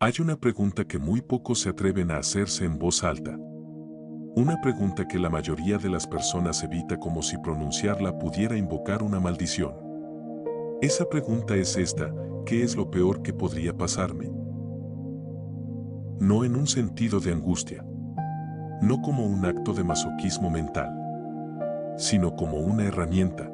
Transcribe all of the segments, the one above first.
Hay una pregunta que muy pocos se atreven a hacerse en voz alta. Una pregunta que la mayoría de las personas evita como si pronunciarla pudiera invocar una maldición. Esa pregunta es esta: ¿qué es lo peor que podría pasarme? No en un sentido de angustia, no como un acto de masoquismo mental, sino como una herramienta,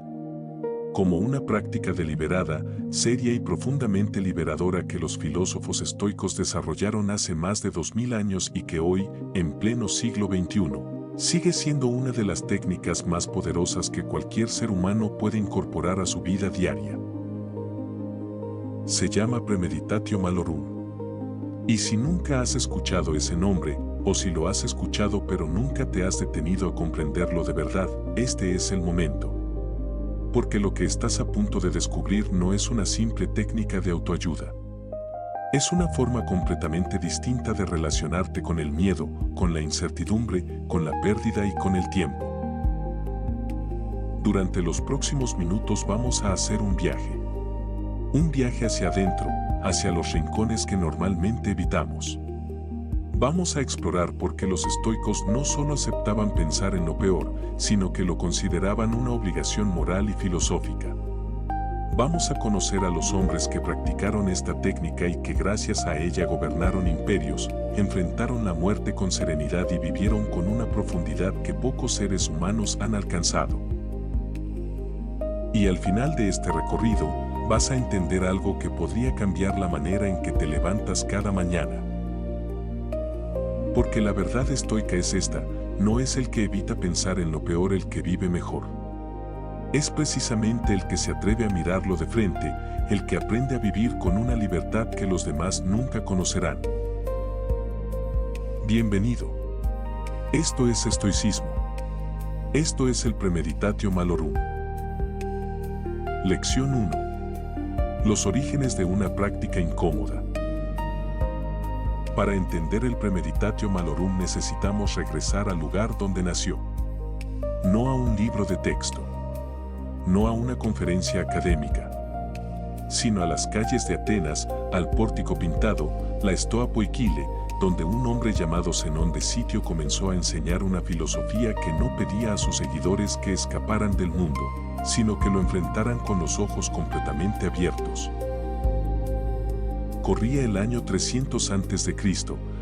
como una práctica deliberada, seria y profundamente liberadora que los filósofos estoicos desarrollaron hace más de 2000 años y que hoy, en pleno siglo XXI, sigue siendo una de las técnicas más poderosas que cualquier ser humano puede incorporar a su vida diaria. Se llama Premeditatio Malorum. Y si nunca has escuchado ese nombre, o si lo has escuchado pero nunca te has detenido a comprenderlo de verdad, este es el momento. Porque lo que estás a punto de descubrir no es una simple técnica de autoayuda. Es una forma completamente distinta de relacionarte con el miedo, con la incertidumbre, con la pérdida y con el tiempo. Durante los próximos minutos vamos a hacer un viaje. Un viaje hacia adentro, hacia los rincones que normalmente evitamos. Vamos a explorar por qué los estoicos no solo aceptaban pensar en lo peor, sino que lo consideraban una obligación moral y filosófica. Vamos a conocer a los hombres que practicaron esta técnica y que gracias a ella gobernaron imperios, enfrentaron la muerte con serenidad y vivieron con una profundidad que pocos seres humanos han alcanzado. Y al final de este recorrido, vas a entender algo que podría cambiar la manera en que te levantas cada mañana. Porque la verdad estoica es esta: no es el que evita pensar en lo peor el que vive mejor. Es precisamente el que se atreve a mirarlo de frente, el que aprende a vivir con una libertad que los demás nunca conocerán. Bienvenido. Esto es estoicismo. Esto es el Premeditatio Malorum. Lección 1. Los orígenes de una práctica incómoda. Para entender el Premeditatio Malorum necesitamos regresar al lugar donde nació. No a un libro de texto, no a una conferencia académica, sino a las calles de Atenas, al pórtico pintado, la Stoa Poikile, donde un hombre llamado Zenón de Sitio comenzó a enseñar una filosofía que no pedía a sus seguidores que escaparan del mundo, sino que lo enfrentaran con los ojos completamente abiertos. Corría el año 300 a.C.,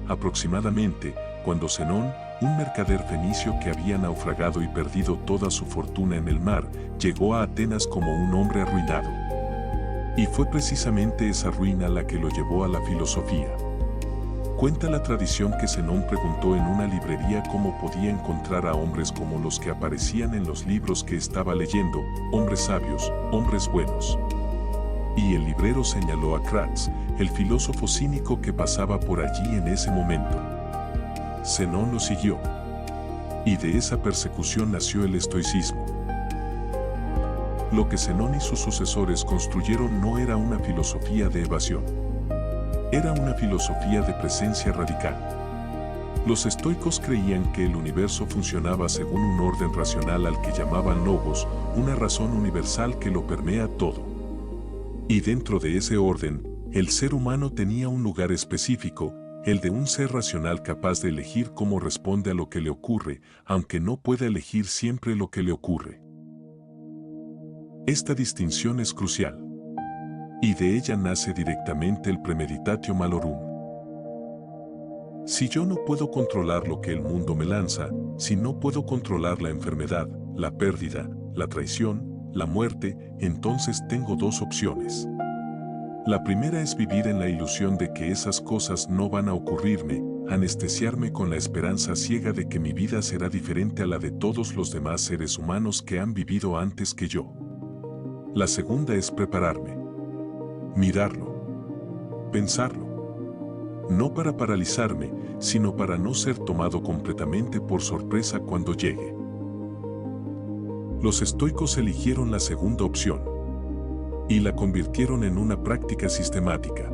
aproximadamente, cuando Zenón, un mercader fenicio que había naufragado y perdido toda su fortuna en el mar, llegó a Atenas como un hombre arruinado. Y fue precisamente esa ruina la que lo llevó a la filosofía. Cuenta la tradición que Zenón preguntó en una librería cómo podía encontrar a hombres como los que aparecían en los libros que estaba leyendo, hombres sabios, hombres buenos. Y el librero señaló a Cratz, el filósofo cínico que pasaba por allí en ese momento. Zenón lo siguió. Y de esa persecución nació el estoicismo. Lo que Zenón y sus sucesores construyeron no era una filosofía de evasión. Era una filosofía de presencia radical. Los estoicos creían que el universo funcionaba según un orden racional al que llamaban logos, una razón universal que lo permea todo. Y dentro de ese orden, el ser humano tenía un lugar específico, el de un ser racional capaz de elegir cómo responde a lo que le ocurre, aunque no pueda elegir siempre lo que le ocurre. Esta distinción es crucial. Y de ella nace directamente el Premeditatio Malorum. Si yo no puedo controlar lo que el mundo me lanza, si no puedo controlar la enfermedad, la pérdida, la traición, la muerte, entonces tengo dos opciones. La primera es vivir en la ilusión de que esas cosas no van a ocurrirme, anestesiarme con la esperanza ciega de que mi vida será diferente a la de todos los demás seres humanos que han vivido antes que yo. La segunda es prepararme. Mirarlo. Pensarlo. No para paralizarme, sino para no ser tomado completamente por sorpresa cuando llegue. Los estoicos eligieron la segunda opción y la convirtieron en una práctica sistemática.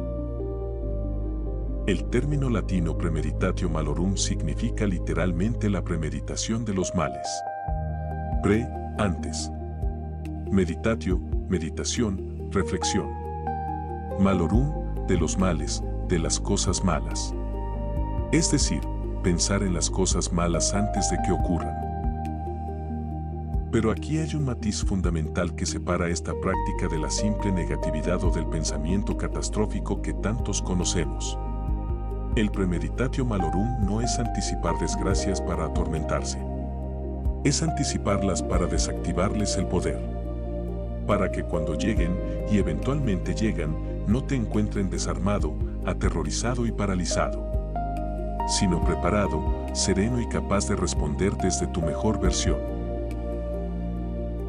El término latino Premeditatio Malorum significa literalmente la premeditación de los males. Pre, antes. Meditatio, meditación, reflexión. Malorum, de los males, de las cosas malas. Es decir, pensar en las cosas malas antes de que ocurran. Pero aquí hay un matiz fundamental que separa esta práctica de la simple negatividad o del pensamiento catastrófico que tantos conocemos. El premeditatio malorum no es anticipar desgracias para atormentarse. Es anticiparlas para desactivarles el poder. Para que cuando lleguen, y eventualmente llegan, no te encuentren desarmado, aterrorizado y paralizado, sino preparado, sereno y capaz de responder desde tu mejor versión.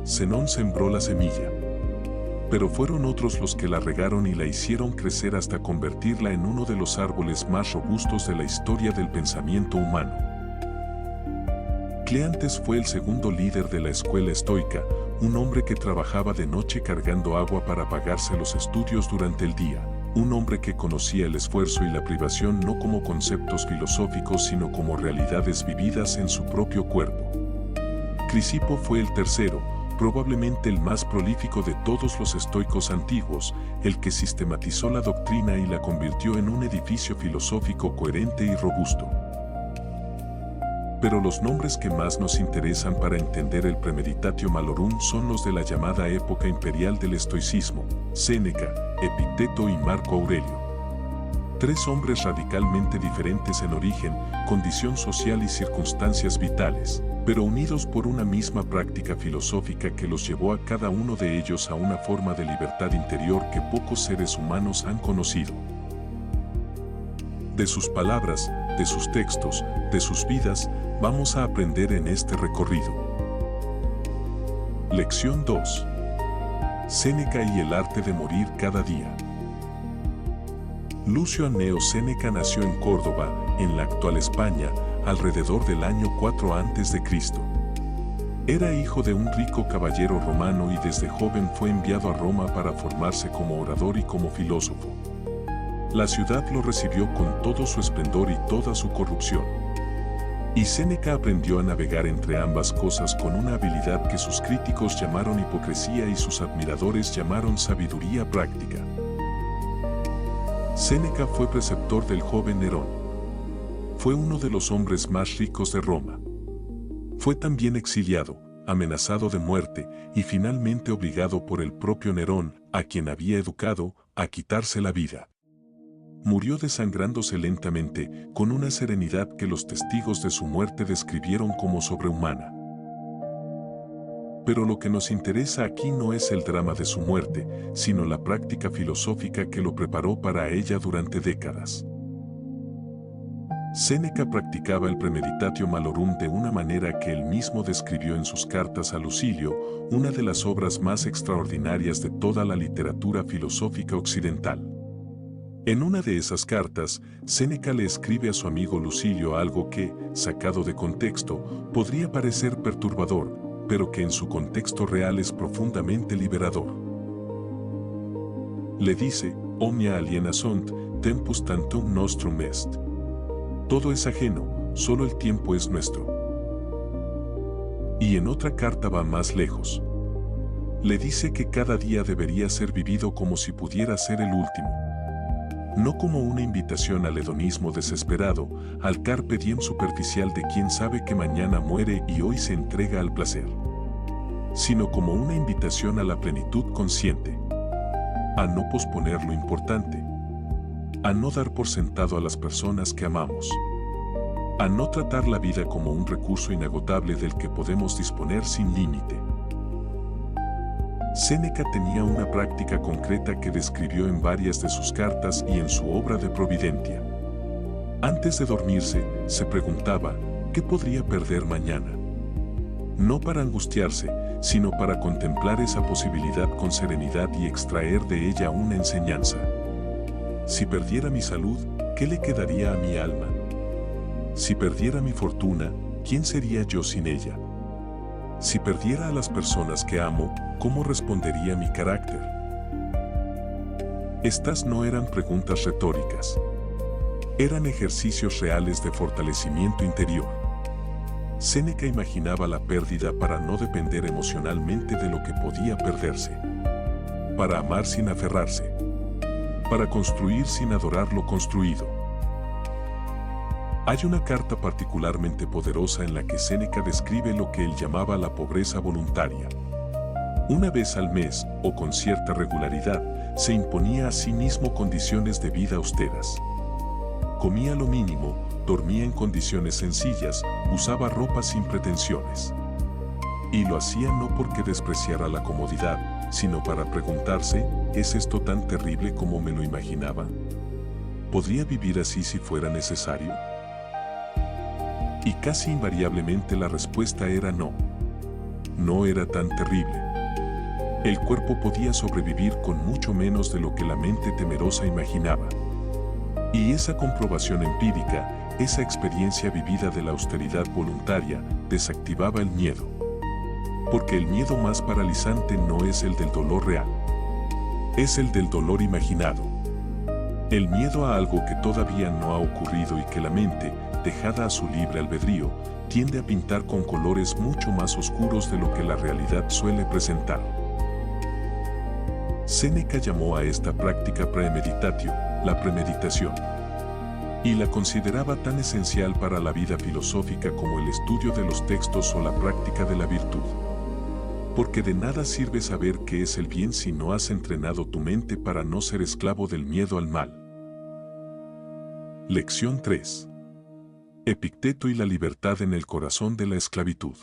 Zenón sembró la semilla, pero fueron otros los que la regaron y la hicieron crecer hasta convertirla en uno de los árboles más robustos de la historia del pensamiento humano. Cleantes fue el segundo líder de la escuela estoica, un hombre que trabajaba de noche cargando agua para pagarse los estudios durante el día, un hombre que conocía el esfuerzo y la privación no como conceptos filosóficos sino como realidades vividas en su propio cuerpo. Crisipo fue el tercero, probablemente el más prolífico de todos los estoicos antiguos, el que sistematizó la doctrina y la convirtió en un edificio filosófico coherente y robusto. Pero los nombres que más nos interesan para entender el premeditatio malorum son los de la llamada época imperial del estoicismo: Séneca, Epicteto y Marco Aurelio. Tres hombres radicalmente diferentes en origen, condición social y circunstancias vitales, pero unidos por una misma práctica filosófica que los llevó a cada uno de ellos a una forma de libertad interior que pocos seres humanos han conocido. De sus palabras, de sus textos, de sus vidas, vamos a aprender en este recorrido. Lección 2. Séneca y el arte de morir cada día. Lucio Anneo Séneca nació en Córdoba, en la actual España, alrededor del año 4 a.C. Era hijo de un rico caballero romano y desde joven fue enviado a Roma para formarse como orador y como filósofo. La ciudad lo recibió con todo su esplendor y toda su corrupción. Y Séneca aprendió a navegar entre ambas cosas con una habilidad que sus críticos llamaron hipocresía y sus admiradores llamaron sabiduría práctica. Séneca fue preceptor del joven Nerón. Fue uno de los hombres más ricos de Roma. Fue también exiliado, amenazado de muerte y finalmente obligado por el propio Nerón, a quien había educado, a quitarse la vida. Murió desangrándose lentamente, con una serenidad que los testigos de su muerte describieron como sobrehumana. Pero lo que nos interesa aquí no es el drama de su muerte, sino la práctica filosófica que lo preparó para ella durante décadas. Séneca practicaba el premeditatio malorum de una manera que él mismo describió en sus cartas a Lucilio, una de las obras más extraordinarias de toda la literatura filosófica occidental. En una de esas cartas, Séneca le escribe a su amigo Lucilio algo que, sacado de contexto, podría parecer perturbador, pero que en su contexto real es profundamente liberador. Le dice: omnia aliena sunt, tempus tantum nostrum est. Todo es ajeno, solo el tiempo es nuestro. Y en otra carta va más lejos. Le dice que cada día debería ser vivido como si pudiera ser el último. No como una invitación al hedonismo desesperado, al carpe diem superficial de quien sabe que mañana muere y hoy se entrega al placer, sino como una invitación a la plenitud consciente, a no posponer lo importante, a no dar por sentado a las personas que amamos, a no tratar la vida como un recurso inagotable del que podemos disponer sin límite. Séneca tenía una práctica concreta que describió en varias de sus cartas y en su obra de Providentia. Antes de dormirse, se preguntaba: ¿qué podría perder mañana? No para angustiarse, sino para contemplar esa posibilidad con serenidad y extraer de ella una enseñanza. Si perdiera mi salud, ¿qué le quedaría a mi alma? Si perdiera mi fortuna, ¿quién sería yo sin ella? Si perdiera a las personas que amo, ¿cómo respondería mi carácter? Estas no eran preguntas retóricas. Eran ejercicios reales de fortalecimiento interior. Séneca imaginaba la pérdida para no depender emocionalmente de lo que podía perderse. Para amar sin aferrarse. para construir sin adorar lo construido. Hay una carta particularmente poderosa en la que Séneca describe lo que él llamaba la pobreza voluntaria. Una vez al mes, o con cierta regularidad, se imponía a sí mismo condiciones de vida austeras. Comía lo mínimo, dormía en condiciones sencillas, usaba ropa sin pretensiones. Y lo hacía no porque despreciara la comodidad, sino para preguntarse, ¿es esto tan terrible como me lo imaginaba? ¿Podría vivir así si fuera necesario? Y casi invariablemente la respuesta era no. No era tan terrible. El cuerpo podía sobrevivir con mucho menos de lo que la mente temerosa imaginaba. Y esa comprobación empírica, esa experiencia vivida de la austeridad voluntaria, desactivaba el miedo. Porque el miedo más paralizante no es el del dolor real. Es el del dolor imaginado. El miedo a algo que todavía no ha ocurrido y que la mente, dejada a su libre albedrío, tiende a pintar con colores mucho más oscuros de lo que la realidad suele presentar. Séneca llamó a esta práctica premeditatio, la premeditación, y la consideraba tan esencial para la vida filosófica como el estudio de los textos o la práctica de la virtud. Porque de nada sirve saber qué es el bien si no has entrenado tu mente para no ser esclavo del miedo al mal. Lección 3. Epicteto y la libertad en el corazón de la esclavitud.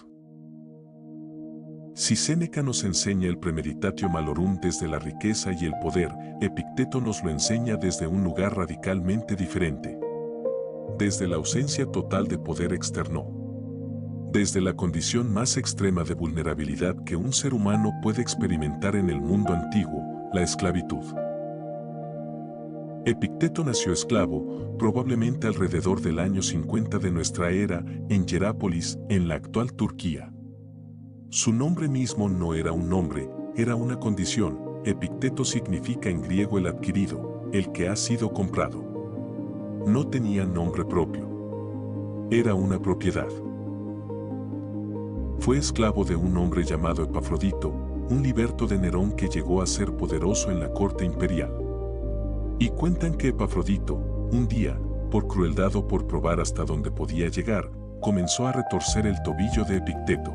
Si Séneca nos enseña el premeditatio malorum desde la riqueza y el poder, Epicteto nos lo enseña desde un lugar radicalmente diferente. Desde la ausencia total de poder externo. Desde la condición más extrema de vulnerabilidad que un ser humano puede experimentar en el mundo antiguo, la esclavitud. Epicteto nació esclavo, probablemente alrededor del año 50 de nuestra era, en Hierápolis, en la actual Turquía. Su nombre mismo no era un nombre, era una condición. Epicteto significa en griego el adquirido, el que ha sido comprado. No tenía nombre propio. Era una propiedad. Fue esclavo de un hombre llamado Epafrodito, un liberto de Nerón que llegó a ser poderoso en la corte imperial. Y cuentan que Epafrodito, un día, por crueldad o por probar hasta dónde podía llegar, comenzó a retorcer el tobillo de Epicteto.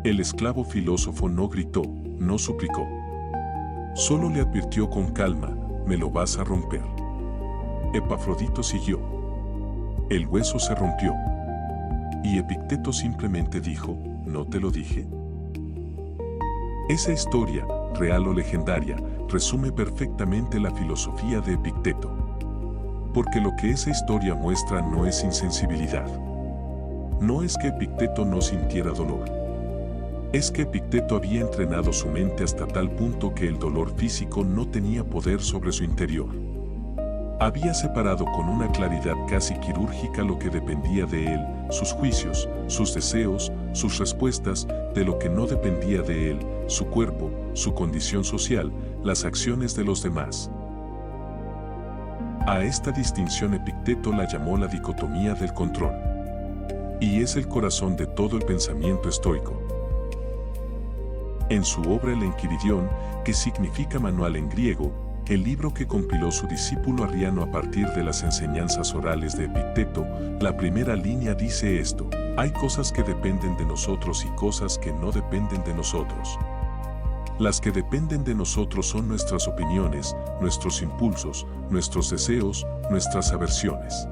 El esclavo filósofo no gritó, no suplicó. Solo le advirtió con calma, me lo vas a romper. Epafrodito siguió. El hueso se rompió. Y Epicteto simplemente dijo, ¿no te lo dije? Esa historia, real o legendaria, resume perfectamente la filosofía de Epicteto. Porque lo que esa historia muestra no es insensibilidad. No es que Epicteto no sintiera dolor. Es que Epicteto había entrenado su mente hasta tal punto que el dolor físico no tenía poder sobre su interior. Había separado con una claridad casi quirúrgica lo que dependía de él, sus juicios, sus deseos, sus respuestas, de lo que no dependía de él, su cuerpo, su condición social, las acciones de los demás. A esta distinción Epicteto la llamó la dicotomía del control. Y es el corazón de todo el pensamiento estoico. En su obra El Enquiridión, que significa manual en griego, el libro que compiló su discípulo Arriano a partir de las enseñanzas orales de Epicteto, la primera línea dice esto: hay cosas que dependen de nosotros y cosas que no dependen de nosotros. Las que dependen de nosotros son nuestras opiniones, nuestros impulsos, nuestros deseos, nuestras aversiones.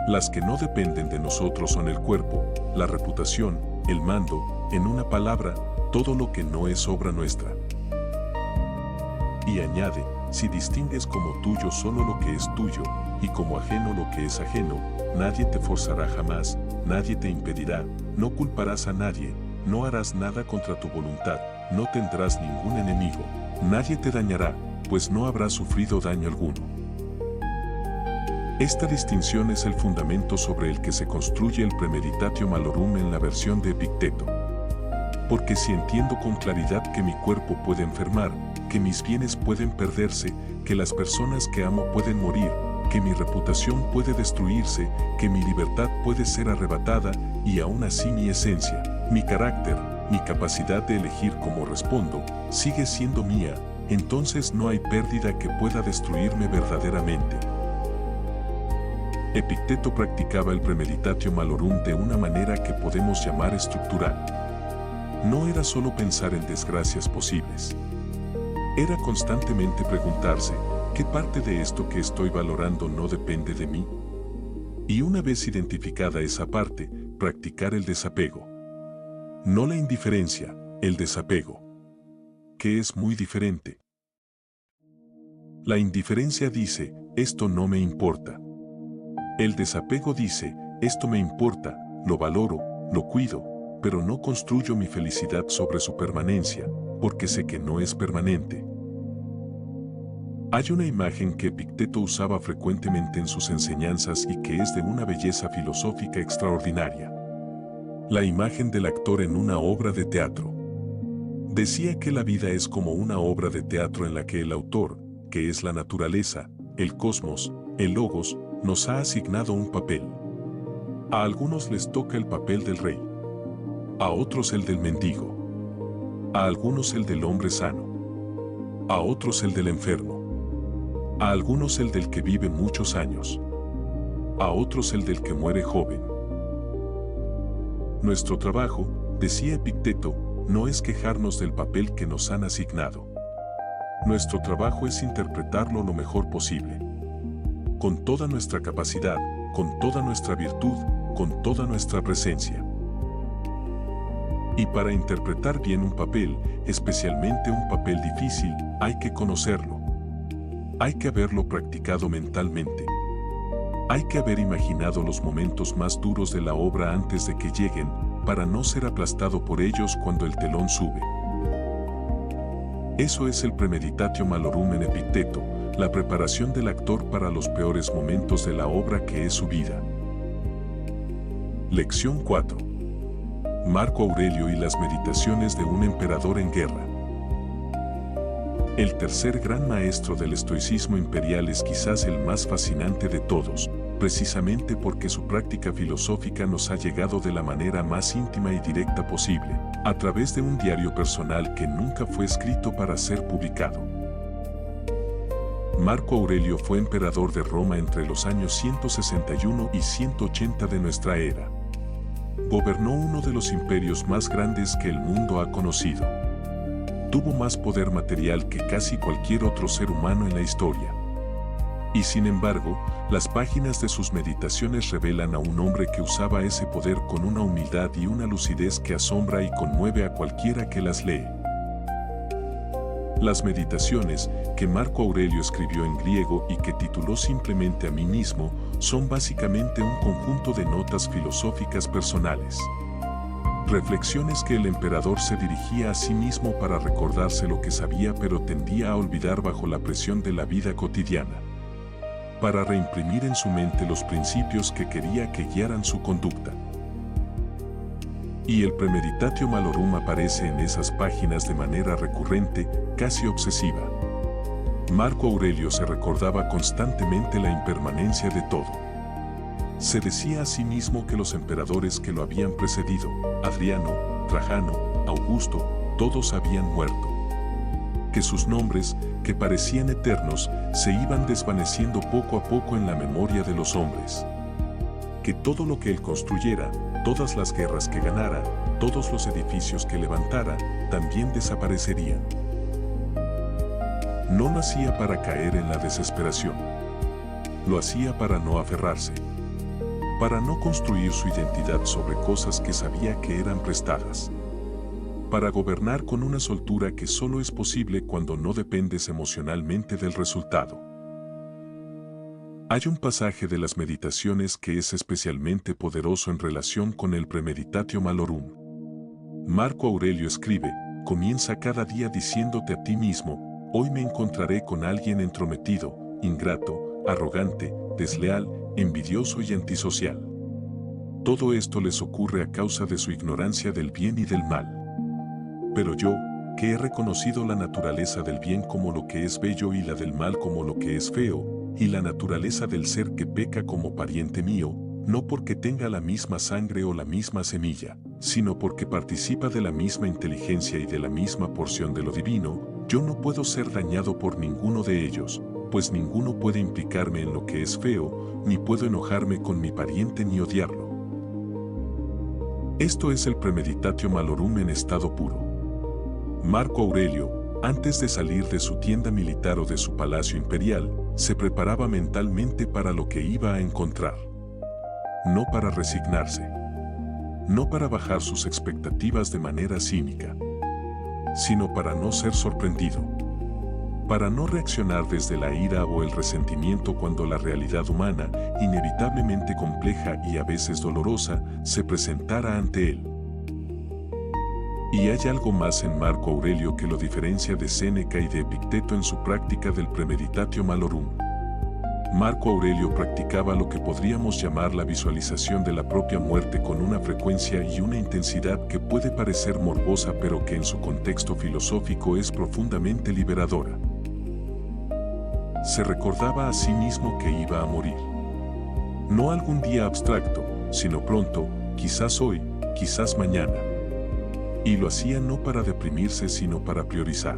Las que no dependen de nosotros son el cuerpo, la reputación, el mando, en una palabra, todo lo que no es obra nuestra. Y añade, si distingues como tuyo solo lo que es tuyo, y como ajeno lo que es ajeno, nadie te forzará jamás, nadie te impedirá, no culparás a nadie, no harás nada contra tu voluntad, no tendrás ningún enemigo, nadie te dañará, pues no habrás sufrido daño alguno. Esta distinción es el fundamento sobre el que se construye el premeditatio malorum en la versión de Epicteto. Porque si entiendo con claridad que mi cuerpo puede enfermar, que mis bienes pueden perderse, que las personas que amo pueden morir, que mi reputación puede destruirse, que mi libertad puede ser arrebatada, y aún así mi esencia, mi carácter, mi capacidad de elegir cómo respondo, sigue siendo mía, entonces no hay pérdida que pueda destruirme verdaderamente. Epicteto practicaba el premeditatio malorum de una manera que podemos llamar estructural. No era solo pensar en desgracias posibles. Era constantemente preguntarse, ¿qué parte de esto que estoy valorando no depende de mí? Y una vez identificada esa parte, practicar el desapego. No la indiferencia, el desapego, que es muy diferente. La indiferencia dice, esto no me importa. El desapego dice, esto me importa, lo valoro, lo cuido, pero no construyo mi felicidad sobre su permanencia, porque sé que no es permanente. Hay una imagen que Epicteto usaba frecuentemente en sus enseñanzas y que es de una belleza filosófica extraordinaria. La imagen del actor en una obra de teatro. Decía que la vida es como una obra de teatro en la que el autor, que es la naturaleza, el cosmos, el logos, nos ha asignado un papel. A algunos les toca el papel del rey, a otros el del mendigo, a algunos el del hombre sano, a otros el del enfermo, a algunos el del que vive muchos años, a otros el del que muere joven. Nuestro trabajo, decía Epicteto, no es quejarnos del papel que nos han asignado. Nuestro trabajo es interpretarlo lo mejor posible. Con toda nuestra capacidad, con toda nuestra virtud, con toda nuestra presencia. Y para interpretar bien un papel, especialmente un papel difícil, hay que conocerlo. Hay que haberlo practicado mentalmente. Hay que haber imaginado los momentos más duros de la obra antes de que lleguen, para no ser aplastado por ellos cuando el telón sube. Eso es el premeditatio malorum en Epicteto, la preparación del actor para los peores momentos de la obra que es su vida. Lección 4. Marco Aurelio y las meditaciones de un emperador en guerra. El tercer gran maestro del estoicismo imperial es quizás el más fascinante de todos, precisamente porque su práctica filosófica nos ha llegado de la manera más íntima y directa posible, a través de un diario personal que nunca fue escrito para ser publicado. Marco Aurelio fue emperador de Roma entre los años 161 y 180 de nuestra era. Gobernó uno de los imperios más grandes que el mundo ha conocido. Tuvo más poder material que casi cualquier otro ser humano en la historia. Y sin embargo, las páginas de sus meditaciones revelan a un hombre que usaba ese poder con una humildad y una lucidez que asombra y conmueve a cualquiera que las lee. Las meditaciones, que Marco Aurelio escribió en griego y que tituló simplemente A mí mismo, son básicamente un conjunto de notas filosóficas personales. Reflexiones que el emperador se dirigía a sí mismo para recordarse lo que sabía pero tendía a olvidar bajo la presión de la vida cotidiana. Para reimprimir en su mente los principios que quería que guiaran su conducta. Y el premeditatio malorum aparece en esas páginas de manera recurrente, casi obsesiva. Marco Aurelio se recordaba constantemente la impermanencia de todo. Se decía a sí mismo que los emperadores que lo habían precedido, Adriano, Trajano, Augusto, todos habían muerto. Que sus nombres, que parecían eternos, se iban desvaneciendo poco a poco en la memoria de los hombres. Que todo lo que él construyera, todas las guerras que ganara, todos los edificios que levantara, también desaparecerían. No lo hacía para caer en la desesperación. Lo hacía para no aferrarse. Para no construir su identidad sobre cosas que sabía que eran prestadas. Para gobernar con una soltura que solo es posible cuando no dependes emocionalmente del resultado. Hay un pasaje de las meditaciones que es especialmente poderoso en relación con el premeditatio malorum. Marco Aurelio escribe, comienza cada día diciéndote a ti mismo, hoy me encontraré con alguien entrometido, ingrato, arrogante, desleal, envidioso y antisocial. Todo esto les ocurre a causa de su ignorancia del bien y del mal. Pero yo, que he reconocido la naturaleza del bien como lo que es bello y la del mal como lo que es feo, y la naturaleza del ser que peca como pariente mío, no porque tenga la misma sangre o la misma semilla, sino porque participa de la misma inteligencia y de la misma porción de lo divino, Yo no puedo ser dañado por ninguno de ellos, pues ninguno puede implicarme en lo que es feo, ni puedo enojarme con mi pariente ni odiarlo. Esto es el premeditatio malorum en estado puro. Marco Aurelio, antes de salir de su tienda militar o de su palacio imperial, se preparaba mentalmente para lo que iba a encontrar. No para resignarse. No para bajar sus expectativas de manera cínica, sino para no ser sorprendido. Para no reaccionar desde la ira o el resentimiento cuando la realidad humana, inevitablemente compleja y a veces dolorosa, se presentara ante él. Y hay algo más en Marco Aurelio que lo diferencia de Séneca y de Epicteto en su práctica del premeditatio malorum. Marco Aurelio practicaba lo que podríamos llamar la visualización de la propia muerte con una frecuencia y una intensidad que puede parecer morbosa pero que en su contexto filosófico es profundamente liberadora. Se recordaba a sí mismo que iba a morir. No algún día abstracto, sino pronto, quizás hoy, quizás mañana. Y lo hacía no para deprimirse sino para priorizar.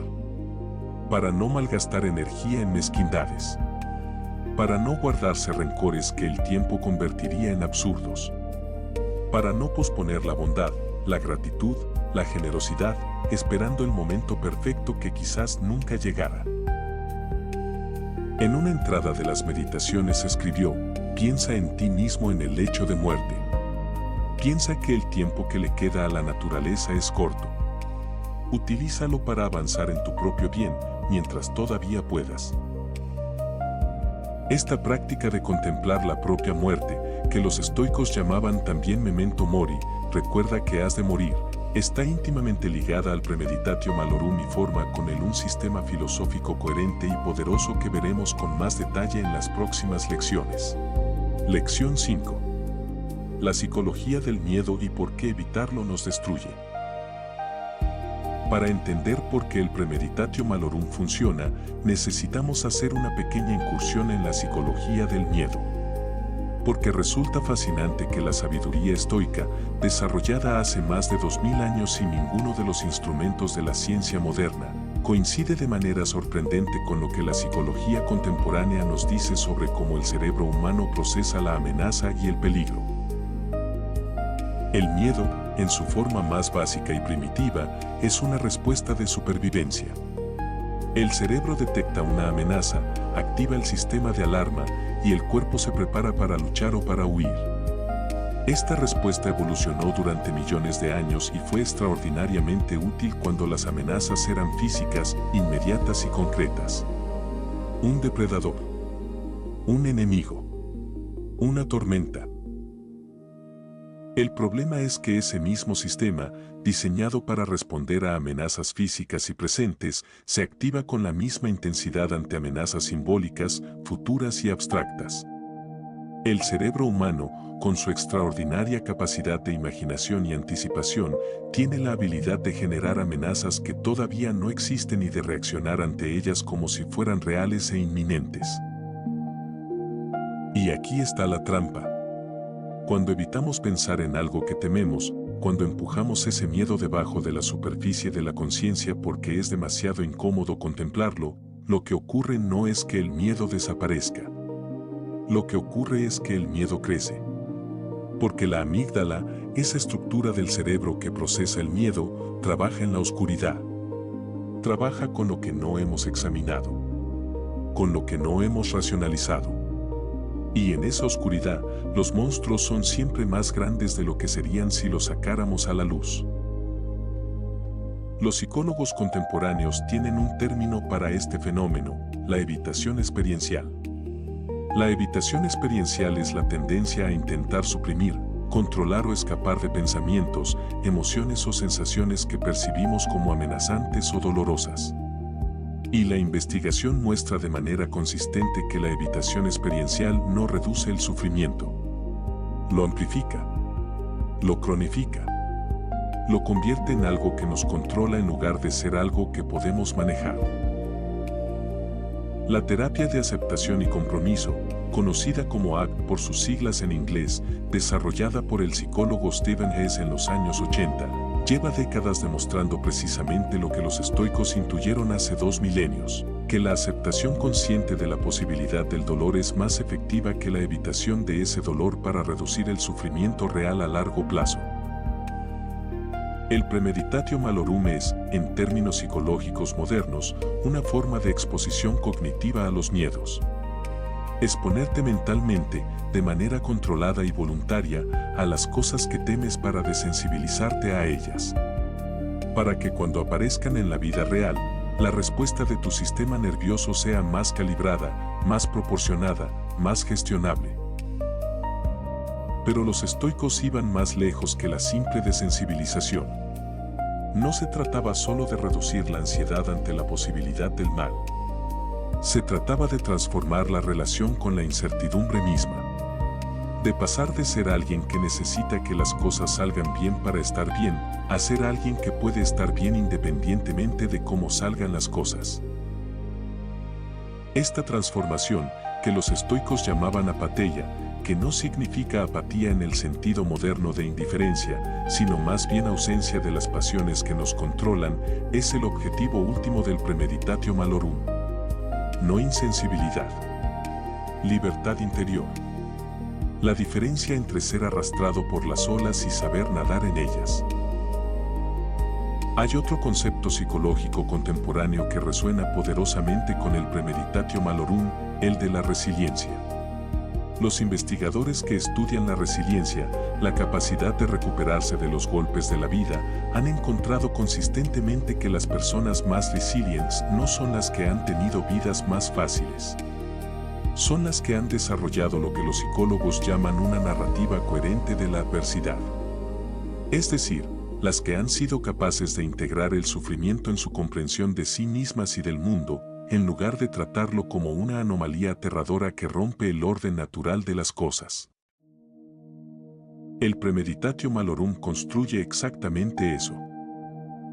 Para no malgastar energía en mezquindades. Para no guardarse rencores que el tiempo convertiría en absurdos. Para no posponer la bondad, la gratitud, la generosidad, esperando el momento perfecto que quizás nunca llegara. En una entrada de las meditaciones escribió: piensa en ti mismo en el lecho de muerte. Piensa que el tiempo que le queda a la naturaleza es corto. Utilízalo para avanzar en tu propio bien, mientras todavía puedas. Esta práctica de contemplar la propia muerte, que los estoicos llamaban también memento mori, recuerda que has de morir, está íntimamente ligada al premeditatio malorum y forma con él un sistema filosófico coherente y poderoso que veremos con más detalle en las próximas lecciones. Lección 5. La psicología del miedo y por qué evitarlo nos destruye. Para entender por qué el premeditatio malorum funciona, necesitamos hacer una pequeña incursión en la psicología del miedo. Porque resulta fascinante que la sabiduría estoica, desarrollada hace más de 2000 años sin ninguno de los instrumentos de la ciencia moderna, coincide de manera sorprendente con lo que la psicología contemporánea nos dice sobre cómo el cerebro humano procesa la amenaza y el peligro. El miedo, en su forma más básica y primitiva, es una respuesta de supervivencia. El cerebro detecta una amenaza, activa el sistema de alarma y el cuerpo se prepara para luchar o para huir. Esta respuesta evolucionó durante millones de años y fue extraordinariamente útil cuando las amenazas eran físicas, inmediatas y concretas. Un depredador, un enemigo, una tormenta. El problema es que ese mismo sistema, diseñado para responder a amenazas físicas y presentes, se activa con la misma intensidad ante amenazas simbólicas, futuras y abstractas. El cerebro humano, con su extraordinaria capacidad de imaginación y anticipación, tiene la habilidad de generar amenazas que todavía no existen y de reaccionar ante ellas como si fueran reales e inminentes. Y aquí está la trampa. Cuando evitamos pensar en algo que tememos, cuando empujamos ese miedo debajo de la superficie de la conciencia porque es demasiado incómodo contemplarlo, lo que ocurre no es que el miedo desaparezca. Lo que ocurre es que el miedo crece. Porque la amígdala, esa estructura del cerebro que procesa el miedo, trabaja en la oscuridad. Trabaja con lo que no hemos examinado. Con lo que no hemos racionalizado. Y en esa oscuridad, los monstruos son siempre más grandes de lo que serían si los sacáramos a la luz. Los psicólogos contemporáneos tienen un término para este fenómeno: la evitación experiencial. La evitación experiencial es la tendencia a intentar suprimir, controlar o escapar de pensamientos, emociones o sensaciones que percibimos como amenazantes o dolorosas. Y la investigación muestra de manera consistente que la evitación experiencial no reduce el sufrimiento. Lo amplifica. Lo cronifica. Lo convierte en algo que nos controla en lugar de ser algo que podemos manejar. La terapia de aceptación y compromiso, conocida como ACT por sus siglas en inglés, desarrollada por el psicólogo Stephen Hesse en los años 80, Lleva décadas demostrando precisamente lo que los estoicos intuyeron hace 2 milenios, que la aceptación consciente de la posibilidad del dolor es más efectiva que la evitación de ese dolor para reducir el sufrimiento real a largo plazo. El premeditatio malorum es, en términos psicológicos modernos, una forma de exposición cognitiva a los miedos. Exponerte mentalmente, de manera controlada y voluntaria, a las cosas que temes para desensibilizarte a ellas. Para que cuando aparezcan en la vida real, la respuesta de tu sistema nervioso sea más calibrada, más proporcionada, más gestionable. Pero los estoicos iban más lejos que la simple desensibilización. No se trataba solo de reducir la ansiedad ante la posibilidad del mal. Se trataba de transformar la relación con la incertidumbre misma. De pasar de ser alguien que necesita que las cosas salgan bien para estar bien, a ser alguien que puede estar bien independientemente de cómo salgan las cosas. Esta transformación, que los estoicos llamaban apatheia, que no significa apatía en el sentido moderno de indiferencia, sino más bien ausencia de las pasiones que nos controlan, es el objetivo último del premeditatio malorum. No insensibilidad. Libertad interior. La diferencia entre ser arrastrado por las olas y saber nadar en ellas. Hay otro concepto psicológico contemporáneo que resuena poderosamente con el premeditatio malorum, el de la resiliencia. Los investigadores que estudian la resiliencia, la capacidad de recuperarse de los golpes de la vida, han encontrado consistentemente que las personas más resilientes no son las que han tenido vidas más fáciles. Son las que han desarrollado lo que los psicólogos llaman una narrativa coherente de la adversidad. Es decir, las que han sido capaces de integrar el sufrimiento en su comprensión de sí mismas y del mundo, en lugar de tratarlo como una anomalía aterradora que rompe el orden natural de las cosas. El premeditatio malorum construye exactamente eso.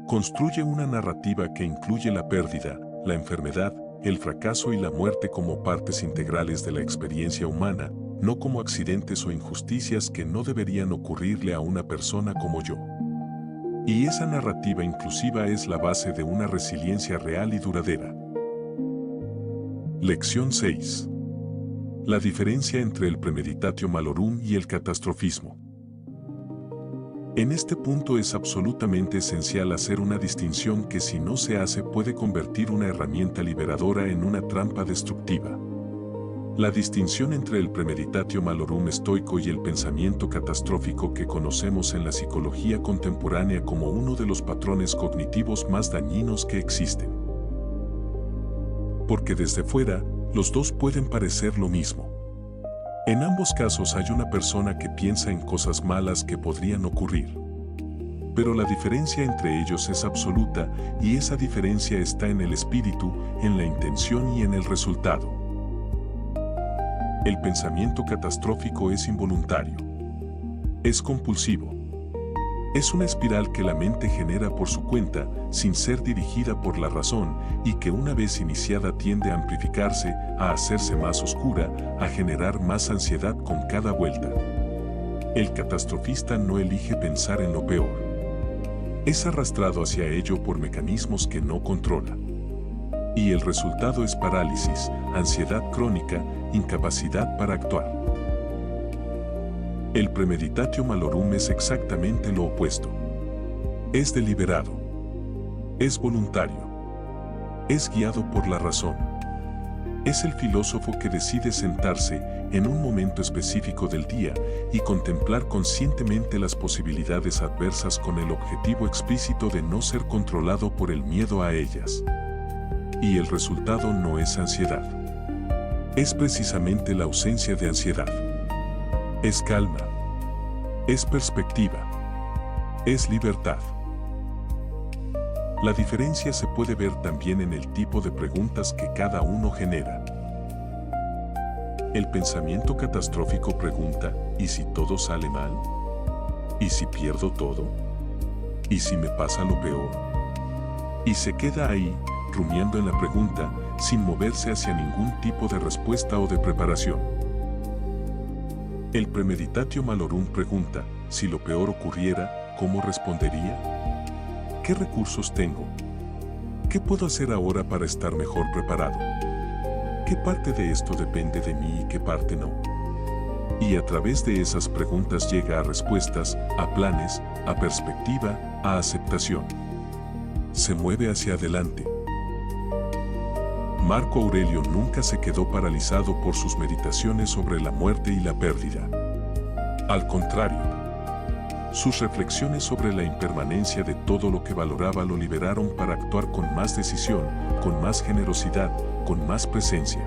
Construye una narrativa que incluye la pérdida, la enfermedad, el fracaso y la muerte como partes integrales de la experiencia humana, no como accidentes o injusticias que no deberían ocurrirle a una persona como yo. Y esa narrativa inclusiva es la base de una resiliencia real y duradera. Lección 6. La diferencia entre el premeditatio malorum y el catastrofismo. En este punto es absolutamente esencial hacer una distinción que si no se hace puede convertir una herramienta liberadora en una trampa destructiva. La distinción entre el premeditatio malorum estoico y el pensamiento catastrófico que conocemos en la psicología contemporánea como uno de los patrones cognitivos más dañinos que existen. Porque desde fuera, los dos pueden parecer lo mismo. En ambos casos hay una persona que piensa en cosas malas que podrían ocurrir. Pero la diferencia entre ellos es absoluta y esa diferencia está en el espíritu, en la intención y en el resultado. El pensamiento catastrófico es involuntario. Es compulsivo. Es una espiral que la mente genera por su cuenta, sin ser dirigida por la razón, y que una vez iniciada tiende a amplificarse, a hacerse más oscura, a generar más ansiedad con cada vuelta. El catastrofista no elige pensar en lo peor. Es arrastrado hacia ello por mecanismos que no controla. Y el resultado es parálisis, ansiedad crónica, incapacidad para actuar. El premeditatio malorum es exactamente lo opuesto. Es deliberado. Es voluntario. Es guiado por la razón. Es el filósofo que decide sentarse en un momento específico del día y contemplar conscientemente las posibilidades adversas con el objetivo explícito de no ser controlado por el miedo a ellas. Y el resultado no es ansiedad. Es precisamente la ausencia de ansiedad. Es calma. Es perspectiva. Es libertad. La diferencia se puede ver también en el tipo de preguntas que cada uno genera. El pensamiento catastrófico pregunta, ¿y si todo sale mal? ¿Y si pierdo todo? ¿Y si me pasa lo peor? Y se queda ahí, rumiando en la pregunta, sin moverse hacia ningún tipo de respuesta o de preparación. El premeditatio malorum pregunta, si lo peor ocurriera, ¿cómo respondería? ¿Qué recursos tengo? ¿Qué puedo hacer ahora para estar mejor preparado? ¿Qué parte de esto depende de mí y qué parte no? Y a través de esas preguntas llega a respuestas, a planes, a perspectiva, a aceptación. Se mueve hacia adelante. Marco Aurelio nunca se quedó paralizado por sus meditaciones sobre la muerte y la pérdida. Al contrario, sus reflexiones sobre la impermanencia de todo lo que valoraba lo liberaron para actuar con más decisión, con más generosidad, con más presencia.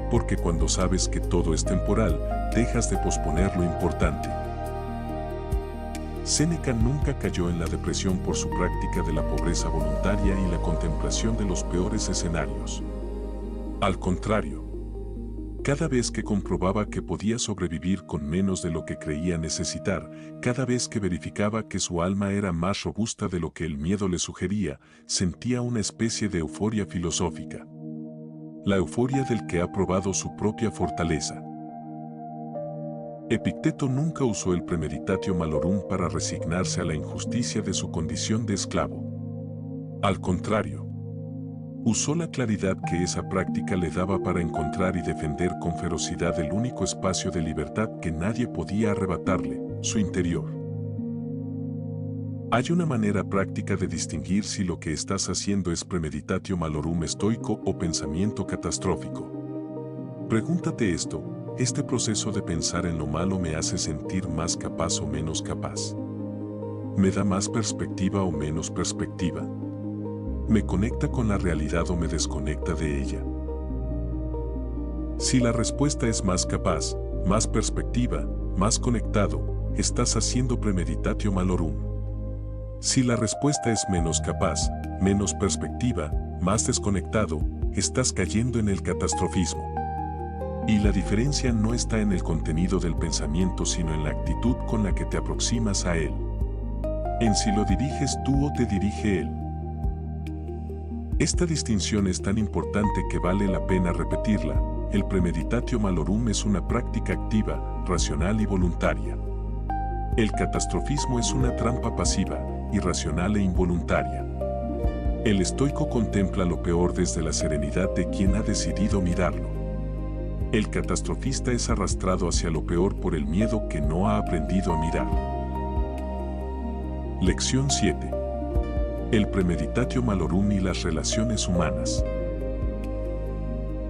Porque cuando sabes que todo es temporal, dejas de posponer lo importante. Séneca nunca cayó en la depresión por su práctica de la pobreza voluntaria y la contemplación de los peores escenarios. Al contrario, cada vez que comprobaba que podía sobrevivir con menos de lo que creía necesitar, cada vez que verificaba que su alma era más robusta de lo que el miedo le sugería, sentía una especie de euforia filosófica. La euforia del que ha probado su propia fortaleza. Epicteto nunca usó el premeditatio malorum para resignarse a la injusticia de su condición de esclavo. Al contrario, usó la claridad que esa práctica le daba para encontrar y defender con ferocidad el único espacio de libertad que nadie podía arrebatarle, su interior. Hay una manera práctica de distinguir si lo que estás haciendo es premeditatio malorum estoico o pensamiento catastrófico. Pregúntate esto: ¿este proceso de pensar en lo malo me hace sentir más capaz o menos capaz? ¿Me da más perspectiva o menos perspectiva? ¿Me conecta con la realidad o me desconecta de ella? Si la respuesta es más capaz, más perspectiva, más conectado, estás haciendo premeditatio malorum. Si la respuesta es menos capaz, menos perspectiva, más desconectado, estás cayendo en el catastrofismo. Y la diferencia no está en el contenido del pensamiento, sino en la actitud con la que te aproximas a él. En si lo diriges tú o te dirige él. Esta distinción es tan importante que vale la pena repetirla. El premeditatio malorum es una práctica activa, racional y voluntaria. El catastrofismo es una trampa pasiva, irracional e involuntaria. El estoico contempla lo peor desde la serenidad de quien ha decidido mirarlo. El catastrofista es arrastrado hacia lo peor por el miedo que no ha aprendido a mirar. Lección 7. El premeditatio malorum y las relaciones humanas.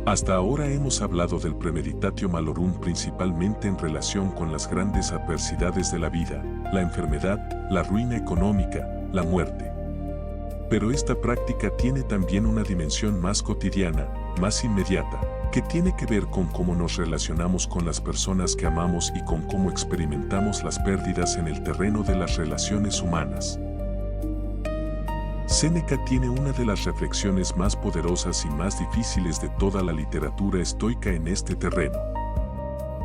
Hasta ahora hemos hablado del premeditatio malorum principalmente en relación con las grandes adversidades de la vida, la enfermedad, la ruina económica, la muerte. Pero esta práctica tiene también una dimensión más cotidiana, más inmediata, que tiene que ver con cómo nos relacionamos con las personas que amamos y con cómo experimentamos las pérdidas en el terreno de las relaciones humanas. Séneca tiene una de las reflexiones más poderosas y más difíciles de toda la literatura estoica en este terreno.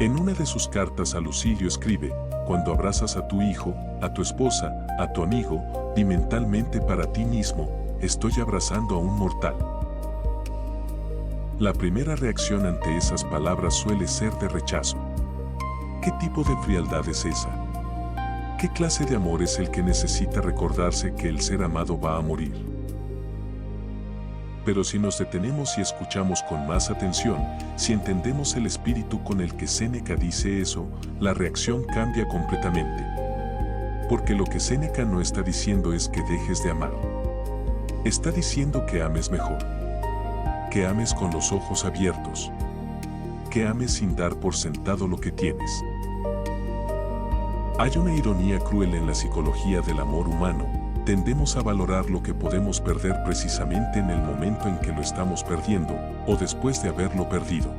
En una de sus cartas a Lucilio escribe: cuando abrazas a tu hijo, a tu esposa, a tu amigo, di mentalmente para ti mismo: estoy abrazando a un mortal. La primera reacción ante esas palabras suele ser de rechazo. ¿Qué tipo de frialdad es esa? ¿Qué clase de amor es el que necesita recordarse que el ser amado va a morir? Pero si nos detenemos y escuchamos con más atención, si entendemos el espíritu con el que Séneca dice eso, la reacción cambia completamente. Porque lo que Séneca no está diciendo es que dejes de amar. Está diciendo que ames mejor. Que ames con los ojos abiertos. Que ames sin dar por sentado lo que tienes. Hay una ironía cruel en la psicología del amor humano. Tendemos a valorar lo que podemos perder precisamente en el momento en que lo estamos perdiendo, o después de haberlo perdido.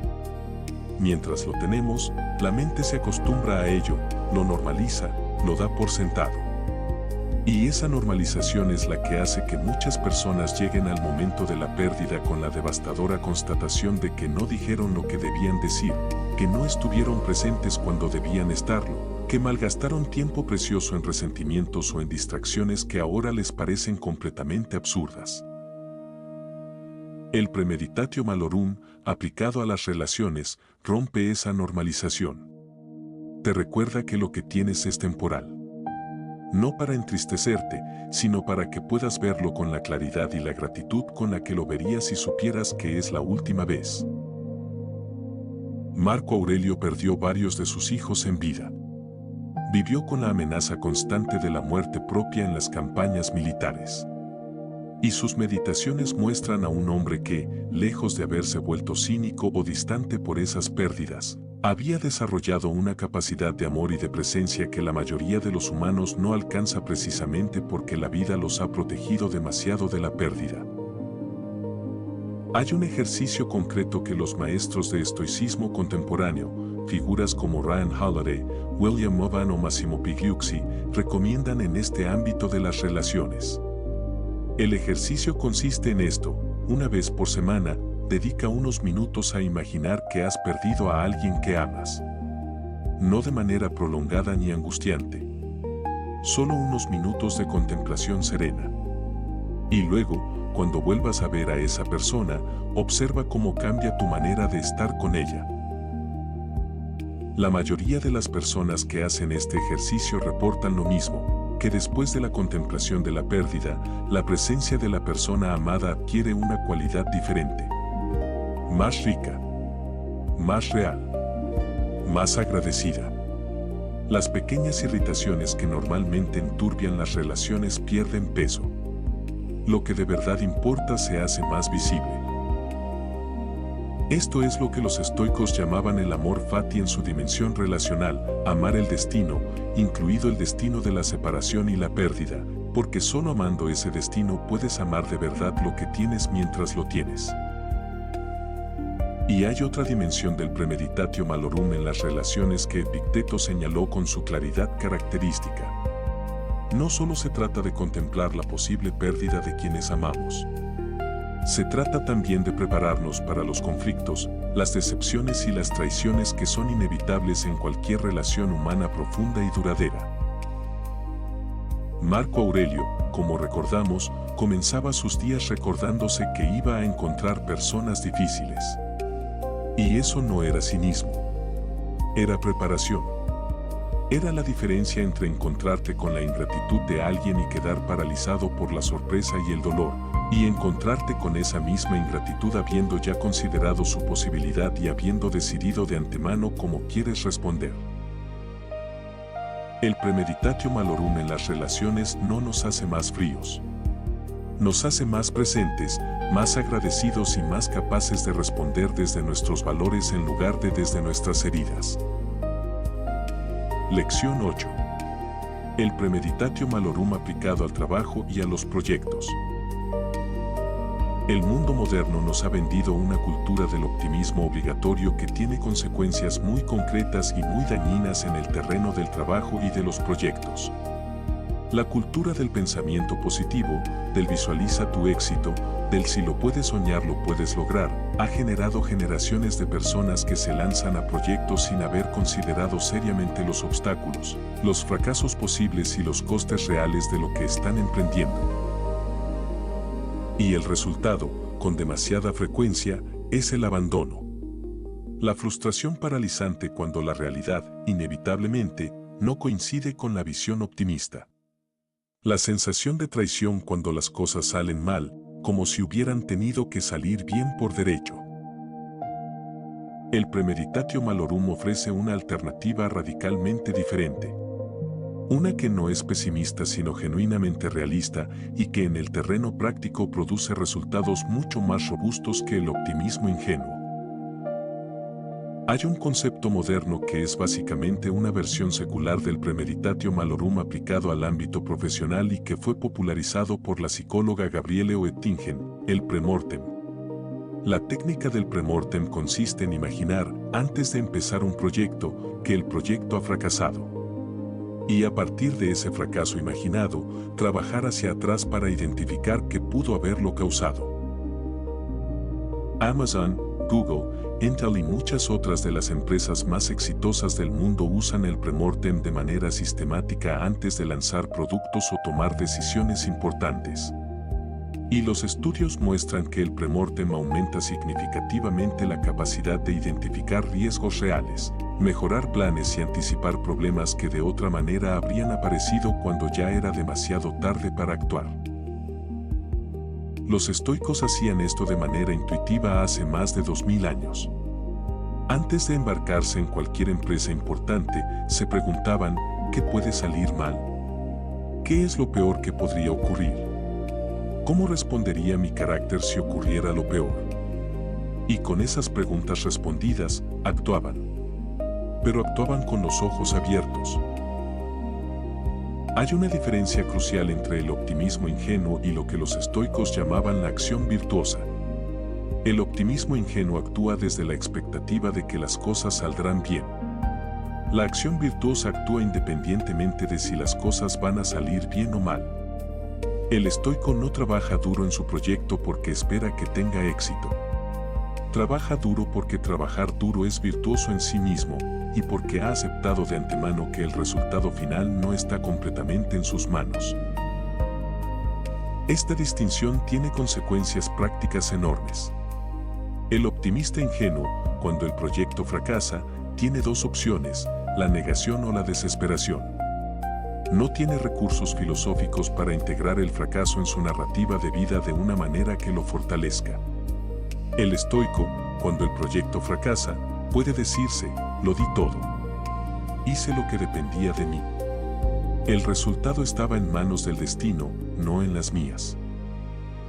Mientras lo tenemos, la mente se acostumbra a ello, lo normaliza, lo da por sentado. Y esa normalización es la que hace que muchas personas lleguen al momento de la pérdida con la devastadora constatación de que no dijeron lo que debían decir, que no estuvieron presentes cuando debían estarlo, que malgastaron tiempo precioso en resentimientos o en distracciones que ahora les parecen completamente absurdas. El premeditatio malorum, aplicado a las relaciones, rompe esa normalización. Te recuerda que lo que tienes es temporal. no para entristecerte, sino para que puedas verlo con la claridad y la gratitud con la que lo verías si supieras que es la última vez. Marco Aurelio perdió varios de sus hijos en vida. Vivió con la amenaza constante de la muerte propia en las campañas militares. Y sus meditaciones muestran a un hombre que, lejos de haberse vuelto cínico o distante por esas pérdidas, había desarrollado una capacidad de amor y de presencia que la mayoría de los humanos no alcanza precisamente porque la vida los ha protegido demasiado de la pérdida. Hay un ejercicio concreto que los maestros de estoicismo contemporáneo, figuras como Ryan Holiday, William Moban o Massimo Pigliucci, recomiendan en este ámbito de las relaciones. El ejercicio consiste en esto: una vez por semana, dedica unos minutos a imaginar que has perdido a alguien que amas. No de manera prolongada ni angustiante. Solo unos minutos de contemplación serena. Y luego, cuando vuelvas a ver a esa persona, observa cómo cambia tu manera de estar con ella. La mayoría de las personas que hacen este ejercicio reportan lo mismo, que después de la contemplación de la pérdida, la presencia de la persona amada adquiere una cualidad diferente. Más rica, más real, más agradecida. Las pequeñas irritaciones que normalmente enturbian las relaciones pierden peso. Lo que de verdad importa se hace más visible. Esto es lo que los estoicos llamaban el amor fati en su dimensión relacional, amar el destino, incluido el destino de la separación y la pérdida, porque solo amando ese destino puedes amar de verdad lo que tienes mientras lo tienes. Y hay otra dimensión del premeditatio malorum en las relaciones que Epicteto señaló con su claridad característica. No solo se trata de contemplar la posible pérdida de quienes amamos. Se trata también de prepararnos para los conflictos, las decepciones y las traiciones que son inevitables en cualquier relación humana profunda y duradera. Marco Aurelio, como recordamos, comenzaba sus días recordándose que iba a encontrar personas difíciles. Y eso no era cinismo. Era preparación. Era la diferencia entre encontrarte con la ingratitud de alguien y quedar paralizado por la sorpresa y el dolor, y encontrarte con esa misma ingratitud habiendo ya considerado su posibilidad y habiendo decidido de antemano cómo quieres responder. El premeditatio malorum en las relaciones no nos hace más fríos. Nos hace más presentes, más agradecidos y más capaces de responder desde nuestros valores en lugar de desde nuestras heridas. Lección 8. El premeditatio malorum aplicado al trabajo y a los proyectos. El mundo moderno nos ha vendido una cultura del optimismo obligatorio que tiene consecuencias muy concretas y muy dañinas en el terreno del trabajo y de los proyectos. La cultura del pensamiento positivo, del visualiza tu éxito, del si lo puedes soñar lo puedes lograr, ha generado generaciones de personas que se lanzan a proyectos sin haber considerado seriamente los obstáculos, los fracasos posibles y los costes reales de lo que están emprendiendo. Y el resultado, con demasiada frecuencia, es el abandono. La frustración paralizante cuando la realidad, inevitablemente, no coincide con la visión optimista. La sensación de traición cuando las cosas salen mal, como si hubieran tenido que salir bien por derecho. El premeditatio malorum ofrece una alternativa radicalmente diferente. Una que no es pesimista sino genuinamente realista y que en el terreno práctico produce resultados mucho más robustos que el optimismo ingenuo. Hay un concepto moderno que es básicamente una versión secular del premeditatio malorum aplicado al ámbito profesional y que fue popularizado por la psicóloga Gabriele Oettingen, el premortem. La técnica del premortem consiste en imaginar, antes de empezar un proyecto, que el proyecto ha fracasado. Y a partir de ese fracaso imaginado, trabajar hacia atrás para identificar qué pudo haberlo causado. Amazon, Google, Intel y muchas otras de las empresas más exitosas del mundo usan el premortem de manera sistemática antes de lanzar productos o tomar decisiones importantes. Y los estudios muestran que el premortem aumenta significativamente la capacidad de identificar riesgos reales, mejorar planes y anticipar problemas que de otra manera habrían aparecido cuando ya era demasiado tarde para actuar. Los estoicos hacían esto de manera intuitiva hace más de 2000 años. Antes de embarcarse en cualquier empresa importante, se preguntaban, ¿qué puede salir mal? ¿Qué es lo peor que podría ocurrir? ¿Cómo respondería mi carácter si ocurriera lo peor? Y con esas preguntas respondidas, actuaban. Pero actuaban con los ojos abiertos. Hay una diferencia crucial entre el optimismo ingenuo y lo que los estoicos llamaban la acción virtuosa. El optimismo ingenuo actúa desde la expectativa de que las cosas saldrán bien. La acción virtuosa actúa independientemente de si las cosas van a salir bien o mal. El estoico no trabaja duro en su proyecto porque espera que tenga éxito. Trabaja duro porque trabajar duro es virtuoso en sí mismo y porque ha aceptado de antemano que el resultado final no está completamente en sus manos. Esta distinción tiene consecuencias prácticas enormes. El optimista ingenuo, cuando el proyecto fracasa, tiene dos opciones, la negación o la desesperación. No tiene recursos filosóficos para integrar el fracaso en su narrativa de vida de una manera que lo fortalezca. El estoico, cuando el proyecto fracasa, puede decirse, lo di todo. Hice lo que dependía de mí. El resultado estaba en manos del destino, no en las mías.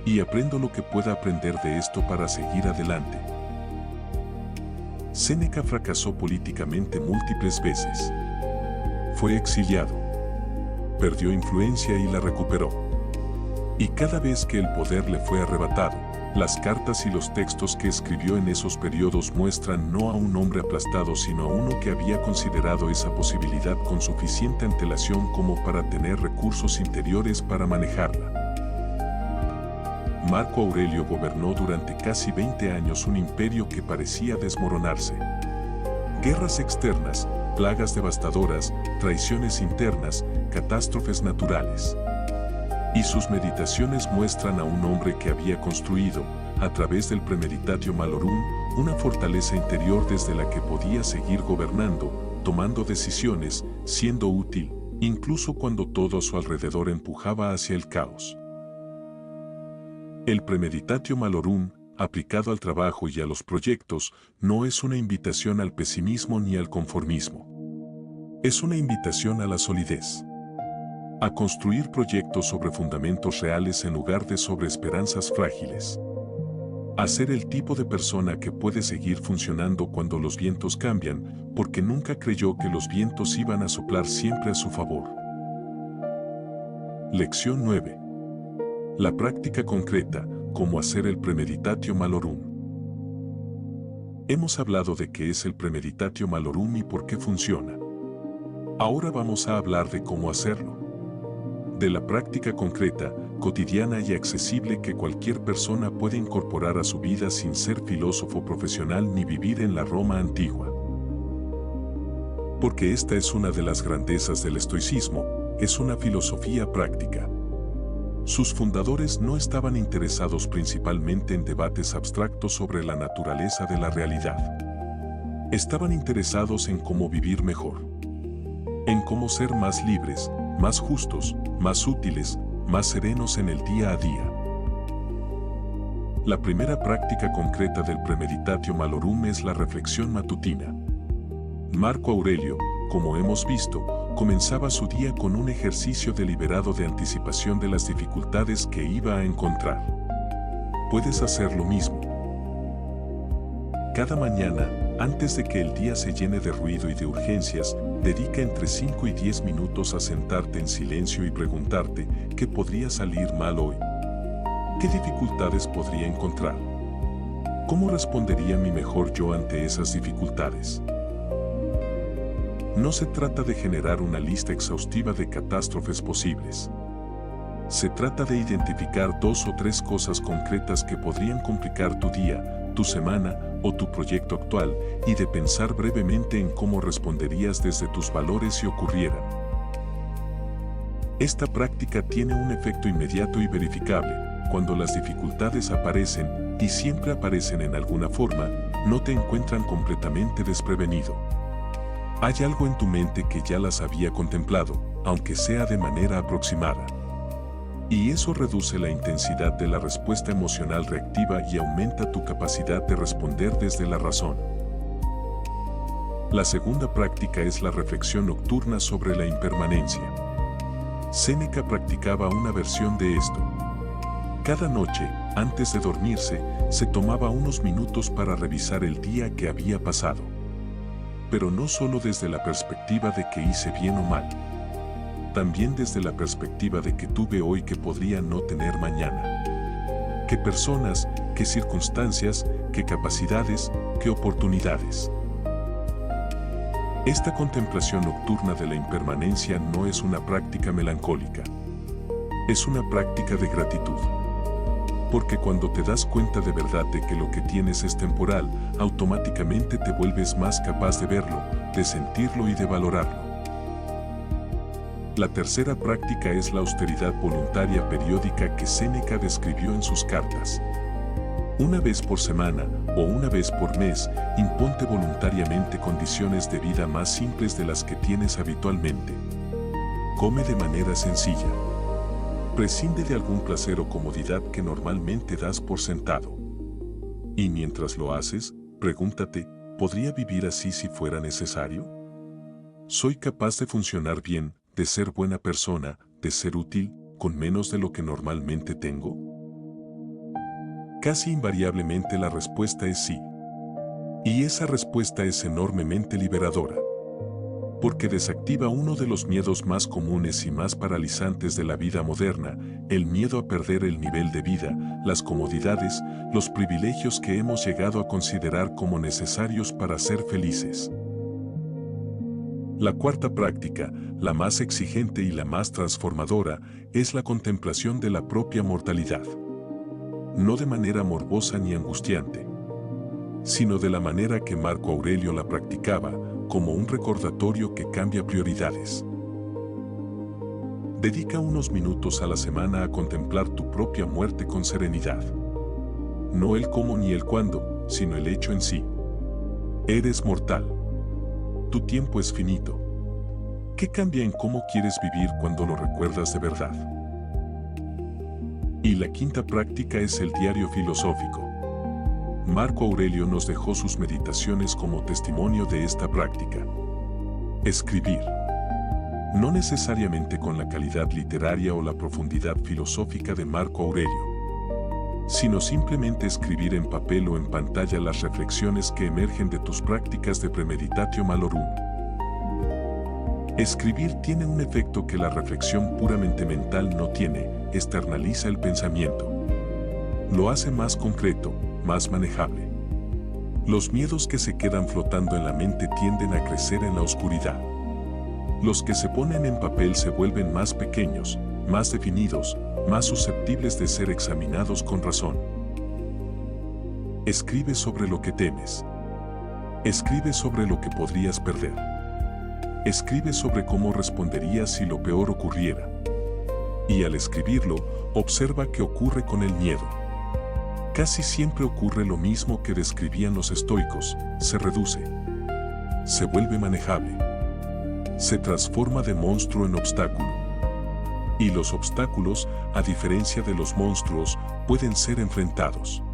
Y aprendo lo que pueda aprender de esto para seguir adelante. Séneca fracasó políticamente múltiples veces. Fue exiliado. Perdió influencia y la recuperó. Y cada vez que el poder le fue arrebatado, las cartas y los textos que escribió en esos periodos muestran no a un hombre aplastado sino a uno que había considerado esa posibilidad con suficiente antelación como para tener recursos interiores para manejarla. Marco Aurelio gobernó durante casi 20 años un imperio que parecía desmoronarse. Guerras externas, plagas devastadoras, traiciones internas, catástrofes naturales. Y sus meditaciones muestran a un hombre que había construido, a través del Premeditatio Malorum, una fortaleza interior desde la que podía seguir gobernando, tomando decisiones, siendo útil, incluso cuando todo a su alrededor empujaba hacia el caos. El Premeditatio Malorum, aplicado al trabajo y a los proyectos, no es una invitación al pesimismo ni al conformismo. Es una invitación a la solidez. A construir proyectos sobre fundamentos reales en lugar de sobre esperanzas frágiles. A ser el tipo de persona que puede seguir funcionando cuando los vientos cambian, porque nunca creyó que los vientos iban a soplar siempre a su favor. Lección 9. La práctica concreta, cómo hacer el Premeditatio Malorum. Hemos hablado de qué es el Premeditatio Malorum y por qué funciona. Ahora vamos a hablar de cómo hacerlo. De la práctica concreta, cotidiana y accesible que cualquier persona puede incorporar a su vida sin ser filósofo profesional ni vivir en la Roma antigua. Porque esta es una de las grandezas del estoicismo, es una filosofía práctica. Sus fundadores no estaban interesados principalmente en debates abstractos sobre la naturaleza de la realidad. Estaban interesados en cómo vivir mejor. En cómo ser más libres, más justos, más útiles, más serenos en el día a día. La primera práctica concreta del Premeditatio Malorum es la reflexión matutina. Marco Aurelio, como hemos visto, comenzaba su día con un ejercicio deliberado de anticipación de las dificultades que iba a encontrar. Puedes hacer lo mismo. Cada mañana, antes de que el día se llene de ruido y de urgencias, dedica entre 5 y 10 minutos a sentarte en silencio y preguntarte qué podría salir mal hoy. ¿Qué dificultades podría encontrar? ¿Cómo respondería mi mejor yo ante esas dificultades? No se trata de generar una lista exhaustiva de catástrofes posibles. Se trata de identificar 2 o 3 cosas concretas que podrían complicar tu día, tu semana o tu proyecto actual y de pensar brevemente en cómo responderías desde tus valores si ocurrieran. Esta práctica tiene un efecto inmediato y verificable, cuando las dificultades aparecen, y siempre aparecen en alguna forma, no te encuentran completamente desprevenido. Hay algo en tu mente que ya las había contemplado, aunque sea de manera aproximada. Y eso reduce la intensidad de la respuesta emocional reactiva y aumenta tu capacidad de responder desde la razón. La segunda práctica es la reflexión nocturna sobre la impermanencia. Séneca practicaba una versión de esto. Cada noche, antes de dormirse, se tomaba unos minutos para revisar el día que había pasado. Pero no solo desde la perspectiva de que hice bien o mal. También desde la perspectiva de que tuve hoy que podría no tener mañana. ¿Qué personas, qué circunstancias, qué capacidades, qué oportunidades? Esta contemplación nocturna de la impermanencia no es una práctica melancólica. Es una práctica de gratitud. Porque cuando te das cuenta de verdad de que lo que tienes es temporal, automáticamente te vuelves más capaz de verlo, de sentirlo y de valorarlo. La tercera práctica es la austeridad voluntaria periódica que Séneca describió en sus cartas. Una vez por semana o una vez por mes, imponte voluntariamente condiciones de vida más simples de las que tienes habitualmente. Come de manera sencilla. Prescinde de algún placer o comodidad que normalmente das por sentado. Y mientras lo haces, pregúntate, ¿podría vivir así si fuera necesario? ¿Soy capaz de funcionar bien, de ser buena persona, de ser útil, con menos de lo que normalmente tengo? Casi invariablemente la respuesta es sí. Y esa respuesta es enormemente liberadora. Porque desactiva uno de los miedos más comunes y más paralizantes de la vida moderna, el miedo a perder el nivel de vida, las comodidades, los privilegios que hemos llegado a considerar como necesarios para ser felices. La cuarta práctica, la más exigente y la más transformadora, es la contemplación de la propia mortalidad. No de manera morbosa ni angustiante, sino de la manera que Marco Aurelio la practicaba, como un recordatorio que cambia prioridades. Dedica unos minutos a la semana a contemplar tu propia muerte con serenidad. No el cómo ni el cuándo, sino el hecho en sí. Eres mortal. Tu tiempo es finito. ¿Qué cambia en cómo quieres vivir cuando lo recuerdas de verdad? Y la quinta práctica es el diario filosófico. Marco Aurelio nos dejó sus meditaciones como testimonio de esta práctica. Escribir. No necesariamente con la calidad literaria o la profundidad filosófica de Marco Aurelio, sino simplemente escribir en papel o en pantalla las reflexiones que emergen de tus prácticas de premeditatio malorum. Escribir tiene un efecto que la reflexión puramente mental no tiene, externaliza el pensamiento. Lo hace más concreto, más manejable. Los miedos que se quedan flotando en la mente tienden a crecer en la oscuridad. Los que se ponen en papel se vuelven más pequeños, más definidos, más susceptibles de ser examinados con razón. Escribe sobre lo que temes. Escribe sobre lo que podrías perder. Escribe sobre cómo responderías si lo peor ocurriera. Y al escribirlo, observa qué ocurre con el miedo. Casi siempre ocurre lo mismo que describían los estoicos, se reduce. Se vuelve manejable. Se transforma de monstruo en obstáculo. Y los obstáculos, a diferencia de los monstruos, pueden ser enfrentados.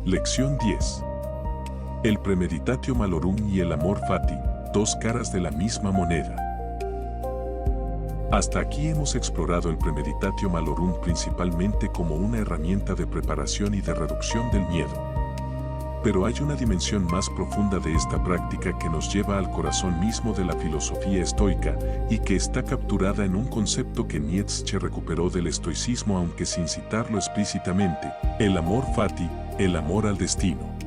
Lección 10. El premeditatio malorum y el amor fati, dos caras de la misma moneda. Hasta aquí hemos explorado el premeditatio malorum principalmente como una herramienta de preparación y de reducción del miedo. Pero hay una dimensión más profunda de esta práctica que nos lleva al corazón mismo de la filosofía estoica y que está capturada en un concepto que Nietzsche recuperó del estoicismo aunque sin citarlo explícitamente, el amor fati, el amor al destino.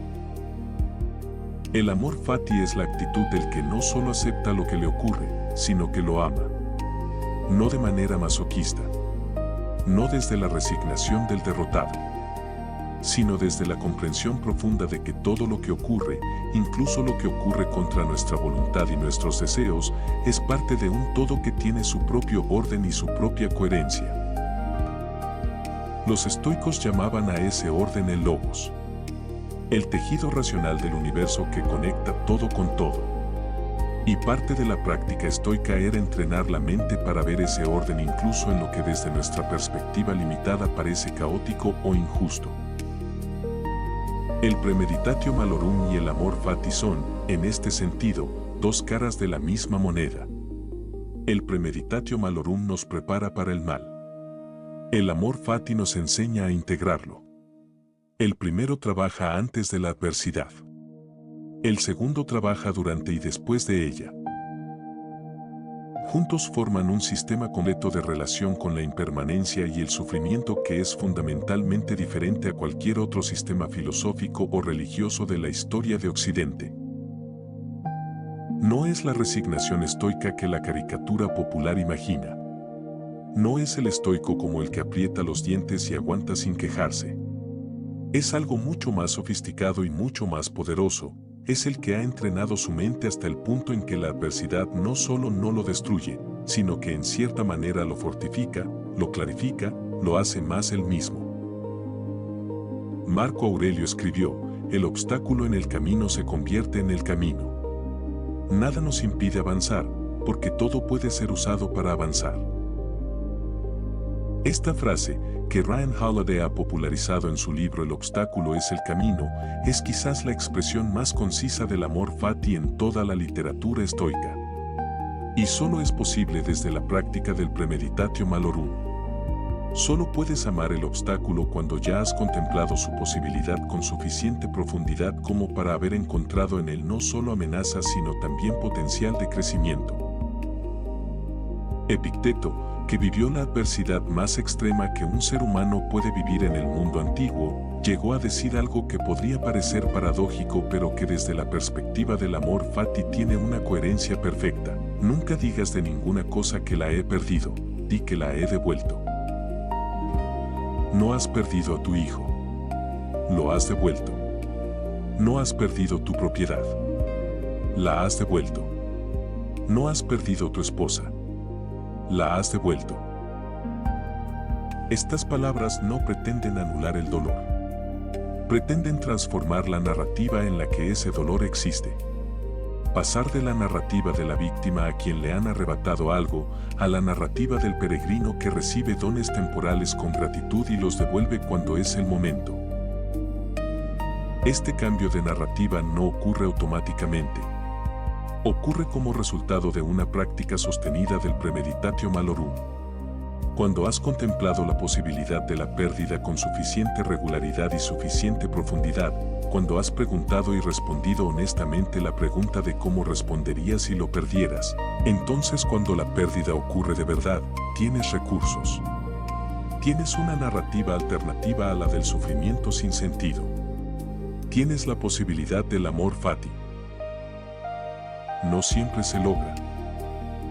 El amor fati es la actitud del que no solo acepta lo que le ocurre, sino que lo ama. No de manera masoquista, no desde la resignación del derrotado, sino desde la comprensión profunda de que todo lo que ocurre, incluso lo que ocurre contra nuestra voluntad y nuestros deseos, es parte de un todo que tiene su propio orden y su propia coherencia. Los estoicos llamaban a ese orden el logos, el tejido racional del universo que conecta todo con todo. Y parte de la práctica estoica era entrenar la mente para ver ese orden incluso en lo que desde nuestra perspectiva limitada parece caótico o injusto. El premeditatio malorum y el amor fati son, en este sentido, dos caras de la misma moneda. El premeditatio malorum nos prepara para el mal. El amor fati nos enseña a integrarlo. El primero trabaja antes de la adversidad. El segundo trabaja durante y después de ella. Juntos forman un sistema completo de relación con la impermanencia y el sufrimiento que es fundamentalmente diferente a cualquier otro sistema filosófico o religioso de la historia de Occidente. No es la resignación estoica que la caricatura popular imagina. No es el estoico como el que aprieta los dientes y aguanta sin quejarse. Es algo mucho más sofisticado y mucho más poderoso. Es el que ha entrenado su mente hasta el punto en que la adversidad no solo no lo destruye, sino que en cierta manera lo fortifica, lo clarifica, lo hace más él mismo. Marco Aurelio escribió, el obstáculo en el camino se convierte en el camino. Nada nos impide avanzar, porque todo puede ser usado para avanzar. Esta frase, que Ryan Holiday ha popularizado en su libro El obstáculo es el camino, es quizás la expresión más concisa del amor fati en toda la literatura estoica. Y solo es posible desde la práctica del premeditatio malorum. Solo puedes amar el obstáculo cuando ya has contemplado su posibilidad con suficiente profundidad como para haber encontrado en él no solo amenazas sino también potencial de crecimiento. Epicteto, que vivió la adversidad más extrema que un ser humano puede vivir en el mundo antiguo, llegó a decir algo que podría parecer paradójico pero que desde la perspectiva del amor fati tiene una coherencia perfecta. Nunca digas de ninguna cosa que la he perdido, di que la he devuelto. No has perdido a tu hijo. Lo has devuelto. No has perdido tu propiedad. La has devuelto. No has perdido tu esposa. La has devuelto. Estas palabras no pretenden anular el dolor. Pretenden transformar la narrativa en la que ese dolor existe. Pasar de la narrativa de la víctima a quien le han arrebatado algo, a la narrativa del peregrino que recibe dones temporales con gratitud y los devuelve cuando es el momento. Este cambio de narrativa no ocurre automáticamente. Ocurre como resultado de una práctica sostenida del premeditatio malorum. Cuando has contemplado la posibilidad de la pérdida con suficiente regularidad y suficiente profundidad, cuando has preguntado y respondido honestamente la pregunta de cómo responderías si lo perdieras, entonces cuando la pérdida ocurre de verdad, tienes recursos. Tienes una narrativa alternativa a la del sufrimiento sin sentido. Tienes la posibilidad del amor fati. No siempre se logra.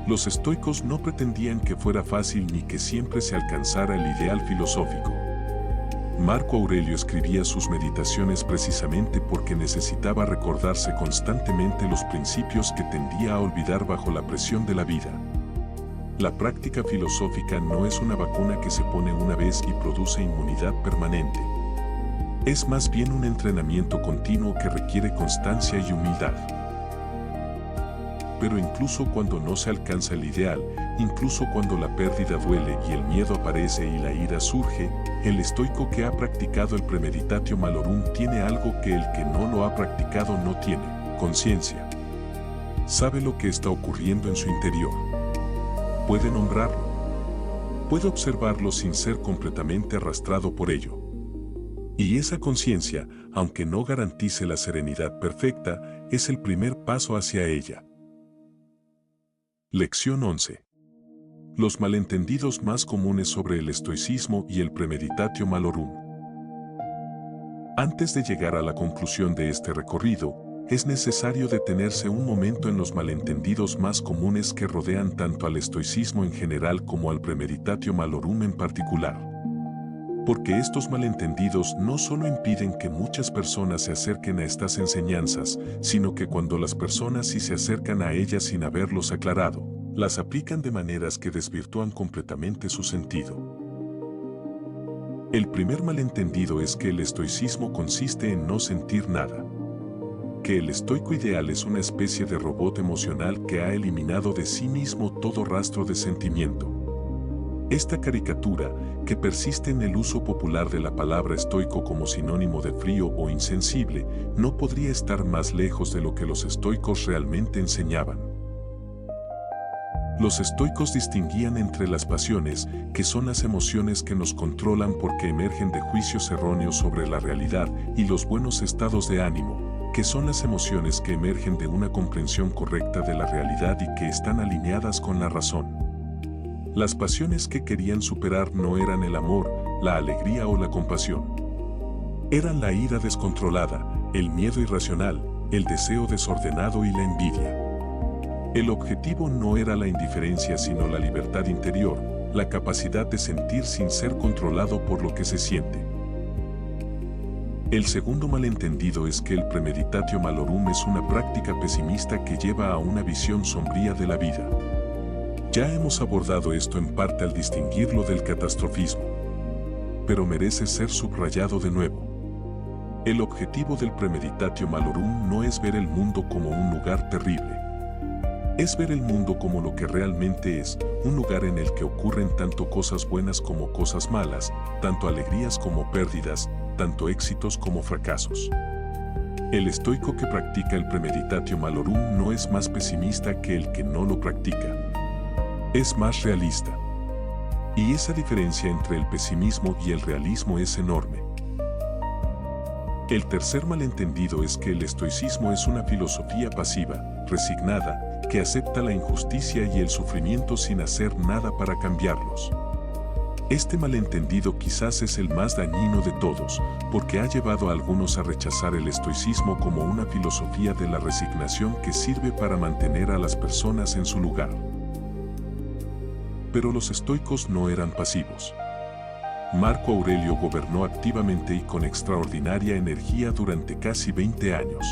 Los estoicos no pretendían que fuera fácil ni que siempre se alcanzara el ideal filosófico. Marco Aurelio escribía sus meditaciones precisamente porque necesitaba recordarse constantemente los principios que tendía a olvidar bajo la presión de la vida. La práctica filosófica no es una vacuna que se pone una vez y produce inmunidad permanente. Es más bien un entrenamiento continuo que requiere constancia y humildad. Pero incluso cuando no se alcanza el ideal, incluso cuando la pérdida duele y el miedo aparece y la ira surge, el estoico que ha practicado el premeditatio malorum tiene algo que el que no lo ha practicado no tiene: conciencia. Sabe lo que está ocurriendo en su interior. Puede nombrarlo. Puede observarlo sin ser completamente arrastrado por ello. Y esa conciencia, aunque no garantice la serenidad perfecta, es el primer paso hacia ella. Lección 11. Los malentendidos más comunes sobre el estoicismo y el premeditatio malorum. Antes de llegar a la conclusión de este recorrido, es necesario detenerse un momento en los malentendidos más comunes que rodean tanto al estoicismo en general como al premeditatio malorum en particular. Porque estos malentendidos no solo impiden que muchas personas se acerquen a estas enseñanzas, sino que cuando las personas sí se acercan a ellas sin haberlos aclarado, las aplican de maneras que desvirtúan completamente su sentido. El primer malentendido es que el estoicismo consiste en no sentir nada. Que el estoico ideal es una especie de robot emocional que ha eliminado de sí mismo todo rastro de sentimiento. Esta caricatura, que persiste en el uso popular de la palabra estoico como sinónimo de frío o insensible, no podría estar más lejos de lo que los estoicos realmente enseñaban. Los estoicos distinguían entre las pasiones, que son las emociones que nos controlan porque emergen de juicios erróneos sobre la realidad, y los buenos estados de ánimo, que son las emociones que emergen de una comprensión correcta de la realidad y que están alineadas con la razón. Las pasiones que querían superar no eran el amor, la alegría o la compasión. Eran la ira descontrolada, el miedo irracional, el deseo desordenado y la envidia. El objetivo no era la indiferencia sino la libertad interior, la capacidad de sentir sin ser controlado por lo que se siente. El segundo malentendido es que el premeditatio malorum es una práctica pesimista que lleva a una visión sombría de la vida. Ya hemos abordado esto en parte al distinguirlo del catastrofismo, pero merece ser subrayado de nuevo. El objetivo del premeditatio malorum no es ver el mundo como un lugar terrible. Es ver el mundo como lo que realmente es, un lugar en el que ocurren tanto cosas buenas como cosas malas, tanto alegrías como pérdidas, tanto éxitos como fracasos. El estoico que practica el premeditatio malorum no es más pesimista que el que no lo practica. Es más realista. Y esa diferencia entre el pesimismo y el realismo es enorme. El tercer malentendido es que el estoicismo es una filosofía pasiva, resignada, que acepta la injusticia y el sufrimiento sin hacer nada para cambiarlos. Este malentendido quizás es el más dañino de todos, porque ha llevado a algunos a rechazar el estoicismo como una filosofía de la resignación que sirve para mantener a las personas en su lugar. Pero los estoicos no eran pasivos. Marco Aurelio gobernó activamente y con extraordinaria energía durante casi 20 años.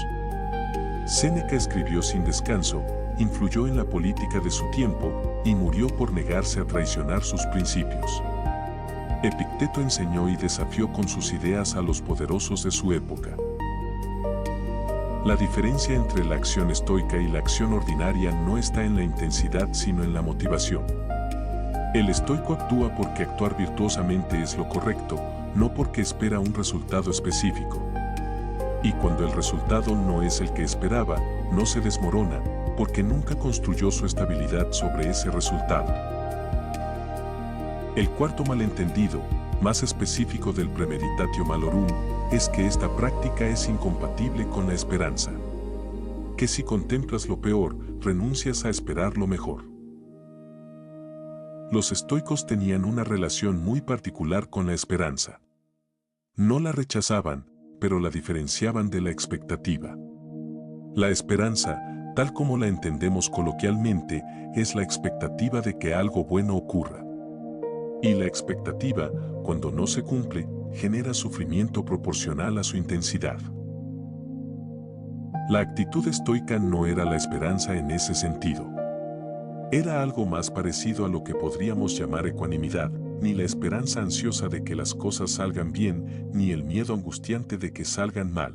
Séneca escribió sin descanso, influyó en la política de su tiempo y murió por negarse a traicionar sus principios. Epicteto enseñó y desafió con sus ideas a los poderosos de su época. La diferencia entre la acción estoica y la acción ordinaria no está en la intensidad sino en la motivación. El estoico actúa porque actuar virtuosamente es lo correcto, no porque espera un resultado específico. Y cuando el resultado no es el que esperaba, no se desmorona, porque nunca construyó su estabilidad sobre ese resultado. El cuarto malentendido, más específico del premeditatio malorum, es que esta práctica es incompatible con la esperanza. Que si contemplas lo peor, renuncias a esperar lo mejor. Los estoicos tenían una relación muy particular con la esperanza. No la rechazaban, pero la diferenciaban de la expectativa. La esperanza, tal como la entendemos coloquialmente, es la expectativa de que algo bueno ocurra. Y la expectativa, cuando no se cumple, genera sufrimiento proporcional a su intensidad. La actitud estoica no era la esperanza en ese sentido. Era algo más parecido a lo que podríamos llamar ecuanimidad, ni la esperanza ansiosa de que las cosas salgan bien, ni el miedo angustiante de que salgan mal.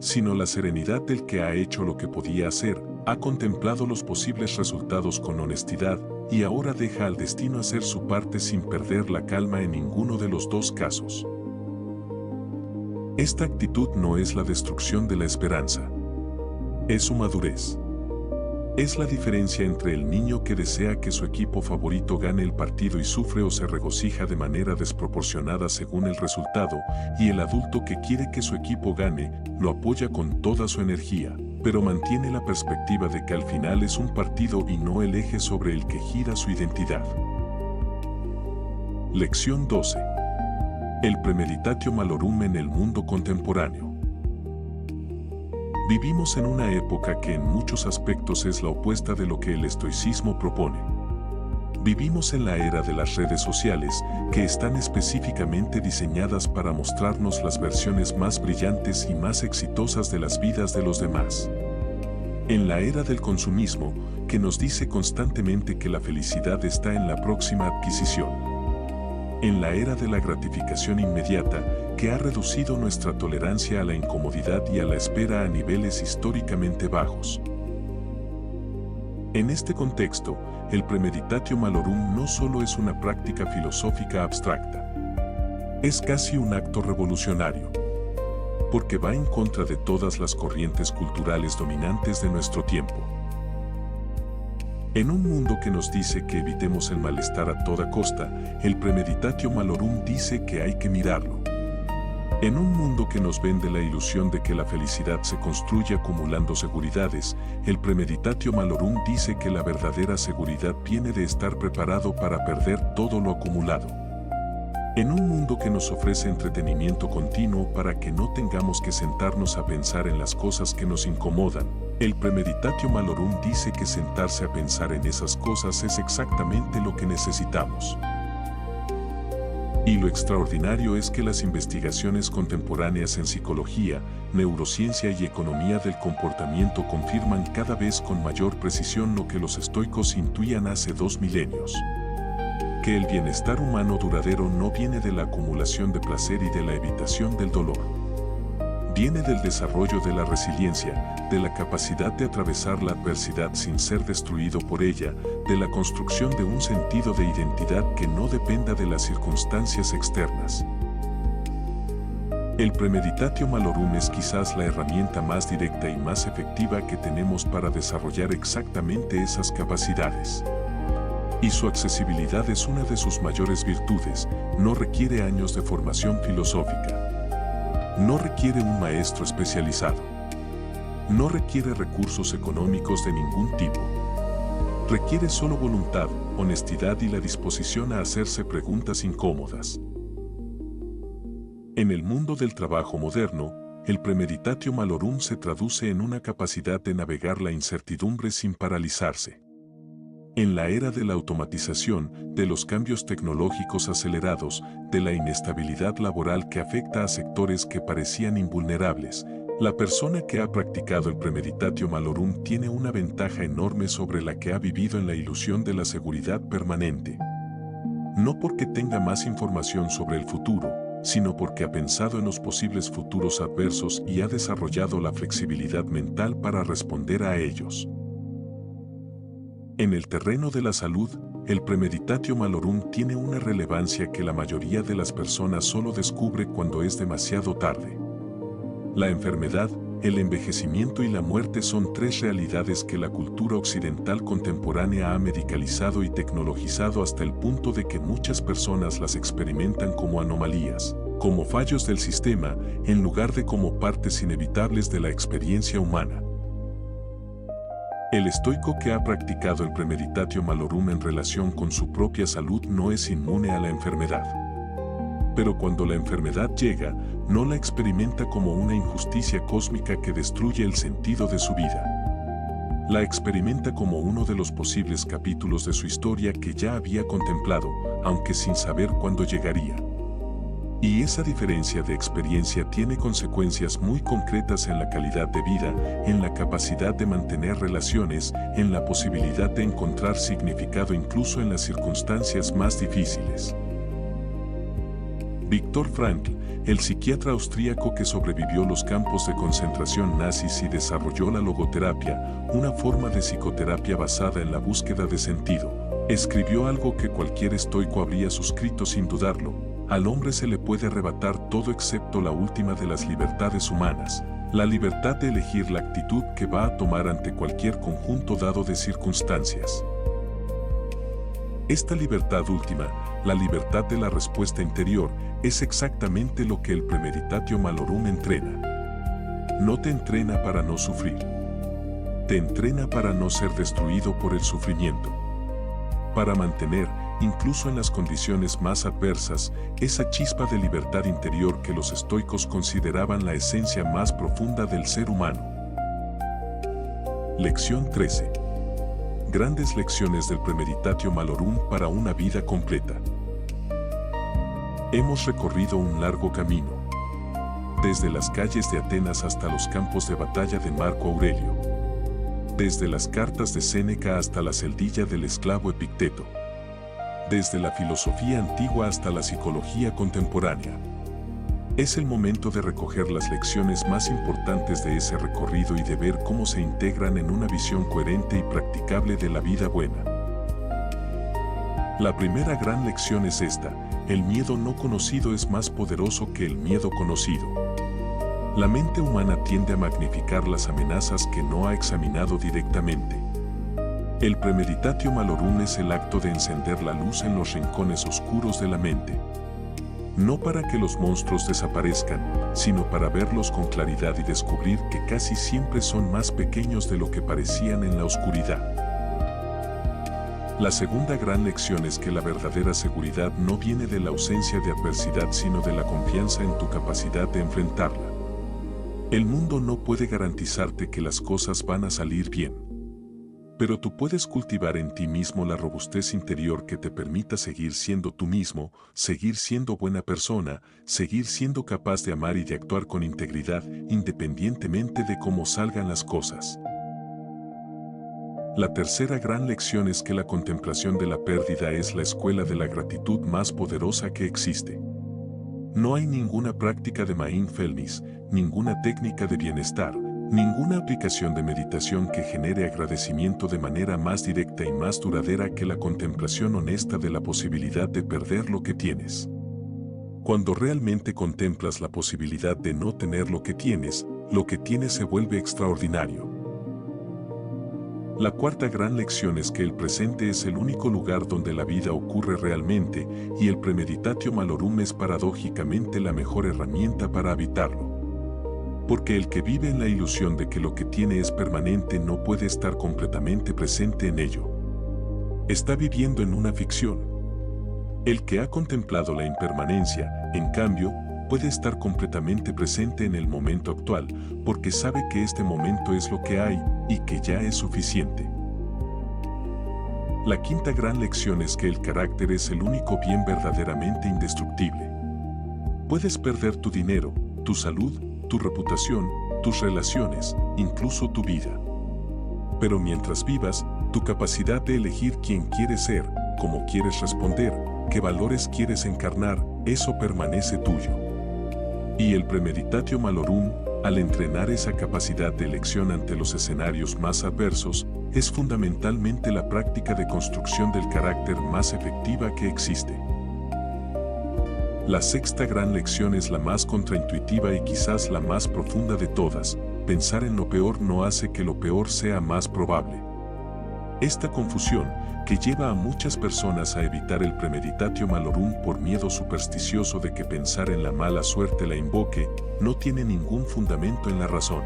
Sino la serenidad del que ha hecho lo que podía hacer, ha contemplado los posibles resultados con honestidad, y ahora deja al destino hacer su parte sin perder la calma en ninguno de los dos casos. Esta actitud no es la destrucción de la esperanza. Es su madurez. Es la diferencia entre el niño que desea que su equipo favorito gane el partido y sufre o se regocija de manera desproporcionada según el resultado, y el adulto que quiere que su equipo gane, lo apoya con toda su energía, pero mantiene la perspectiva de que al final es un partido y no el eje sobre el que gira su identidad. Lección 12. El premeditatio malorum en el mundo contemporáneo. Vivimos en una época que en muchos aspectos es la opuesta de lo que el estoicismo propone. Vivimos en la era de las redes sociales, que están específicamente diseñadas para mostrarnos las versiones más brillantes y más exitosas de las vidas de los demás. En la era del consumismo, que nos dice constantemente que la felicidad está en la próxima adquisición. En la era de la gratificación inmediata, que ha reducido nuestra tolerancia a la incomodidad y a la espera a niveles históricamente bajos. En este contexto, el premeditatio malorum no solo es una práctica filosófica abstracta. Es casi un acto revolucionario, porque va en contra de todas las corrientes culturales dominantes de nuestro tiempo. En un mundo que nos dice que evitemos el malestar a toda costa, el premeditatio malorum dice que hay que mirarlo. En un mundo que nos vende la ilusión de que la felicidad se construye acumulando seguridades, el premeditatio malorum dice que la verdadera seguridad viene de estar preparado para perder todo lo acumulado. En un mundo que nos ofrece entretenimiento continuo para que no tengamos que sentarnos a pensar en las cosas que nos incomodan, el premeditatio malorum dice que sentarse a pensar en esas cosas es exactamente lo que necesitamos. Y lo extraordinario es que las investigaciones contemporáneas en psicología, neurociencia y economía del comportamiento confirman cada vez con mayor precisión lo que los estoicos intuían hace 2 milenios. Que el bienestar humano duradero no viene de la acumulación de placer y de la evitación del dolor. Viene del desarrollo de la resiliencia, de la capacidad de atravesar la adversidad sin ser destruido por ella, de la construcción de un sentido de identidad que no dependa de las circunstancias externas. El premeditatio malorum es quizás la herramienta más directa y más efectiva que tenemos para desarrollar exactamente esas capacidades. Y su accesibilidad es una de sus mayores virtudes, no requiere años de formación filosófica. No requiere un maestro especializado. No requiere recursos económicos de ningún tipo. Requiere solo voluntad, honestidad y la disposición a hacerse preguntas incómodas. En el mundo del trabajo moderno, el premeditatio malorum se traduce en una capacidad de navegar la incertidumbre sin paralizarse. En la era de la automatización, de los cambios tecnológicos acelerados, de la inestabilidad laboral que afecta a sectores que parecían invulnerables, la persona que ha practicado el premeditatio malorum tiene una ventaja enorme sobre la que ha vivido en la ilusión de la seguridad permanente. No porque tenga más información sobre el futuro, sino porque ha pensado en los posibles futuros adversos y ha desarrollado la flexibilidad mental para responder a ellos. En el terreno de la salud, el premeditatio malorum tiene una relevancia que la mayoría de las personas solo descubre cuando es demasiado tarde. La enfermedad, el envejecimiento y la muerte son 3 realidades que la cultura occidental contemporánea ha medicalizado y tecnologizado hasta el punto de que muchas personas las experimentan como anomalías, como fallos del sistema, en lugar de como partes inevitables de la experiencia humana. El estoico que ha practicado el premeditatio malorum en relación con su propia salud no es inmune a la enfermedad. Pero cuando la enfermedad llega, no la experimenta como una injusticia cósmica que destruye el sentido de su vida. La experimenta como uno de los posibles capítulos de su historia que ya había contemplado, aunque sin saber cuándo llegaría. Y esa diferencia de experiencia tiene consecuencias muy concretas en la calidad de vida, en la capacidad de mantener relaciones, en la posibilidad de encontrar significado incluso en las circunstancias más difíciles. Viktor Frankl, el psiquiatra austríaco que sobrevivió los campos de concentración nazis y desarrolló la logoterapia, una forma de psicoterapia basada en la búsqueda de sentido, escribió algo que cualquier estoico habría suscrito sin dudarlo. Al hombre se le puede arrebatar todo excepto la última de las libertades humanas, la libertad de elegir la actitud que va a tomar ante cualquier conjunto dado de circunstancias. Esta libertad última, la libertad de la respuesta interior, es exactamente lo que el premeditatio malorum entrena. No te entrena para no sufrir. Te entrena para no ser destruido por el sufrimiento. Para mantener, incluso en las condiciones más adversas, esa chispa de libertad interior que los estoicos consideraban la esencia más profunda del ser humano. Lección 13. Grandes lecciones del premeditatio malorum para una vida completa. Hemos recorrido un largo camino. Desde las calles de Atenas hasta los campos de batalla de Marco Aurelio. Desde las cartas de Séneca hasta la celdilla del esclavo Epicteto. desde la filosofía antigua hasta la psicología contemporánea. Es el momento de recoger las lecciones más importantes de ese recorrido y de ver cómo se integran en una visión coherente y practicable de la vida buena. La primera gran lección es esta: el miedo no conocido es más poderoso que el miedo conocido. La mente humana tiende a magnificar las amenazas que no ha examinado directamente. El premeditatio malorum es el acto de encender la luz en los rincones oscuros de la mente. No para que los monstruos desaparezcan, sino para verlos con claridad y descubrir que casi siempre son más pequeños de lo que parecían en la oscuridad. La segunda gran lección es que la verdadera seguridad no viene de la ausencia de adversidad, sino de la confianza en tu capacidad de enfrentarla. El mundo no puede garantizarte que las cosas van a salir bien. Pero tú puedes cultivar en ti mismo la robustez interior que te permita seguir siendo tú mismo, seguir siendo buena persona, seguir siendo capaz de amar y de actuar con integridad, independientemente de cómo salgan las cosas. La tercera gran lección es que la contemplación de la pérdida es la escuela de la gratitud más poderosa que existe. No hay ninguna práctica de mindfulness, ninguna técnica de bienestar, ninguna aplicación de meditación que genere agradecimiento de manera más directa y más duradera que la contemplación honesta de la posibilidad de perder lo que tienes. Cuando realmente contemplas la posibilidad de no tener lo que tienes se vuelve extraordinario. La cuarta gran lección es que el presente es el único lugar donde la vida ocurre realmente, y el premeditatio malorum es paradójicamente la mejor herramienta para habitarlo. Porque el que vive en la ilusión de que lo que tiene es permanente no puede estar completamente presente en ello. Está viviendo en una ficción. El que ha contemplado la impermanencia, en cambio, puede estar completamente presente en el momento actual, porque sabe que este momento es lo que hay y que ya es suficiente. La quinta gran lección es que el carácter es el único bien verdaderamente indestructible. Puedes perder tu dinero, tu salud, tu reputación, tus relaciones, incluso tu vida. Pero mientras vivas, tu capacidad de elegir quién quieres ser, cómo quieres responder, qué valores quieres encarnar, eso permanece tuyo. Y el premeditatio malorum, al entrenar esa capacidad de elección ante los escenarios más adversos, es fundamentalmente la práctica de construcción del carácter más efectiva que existe. La sexta gran lección es la más contraintuitiva y quizás la más profunda de todas: pensar en lo peor no hace que lo peor sea más probable. Esta confusión, que lleva a muchas personas a evitar el premeditatio malorum por miedo supersticioso de que pensar en la mala suerte la invoque, no tiene ningún fundamento en la razón.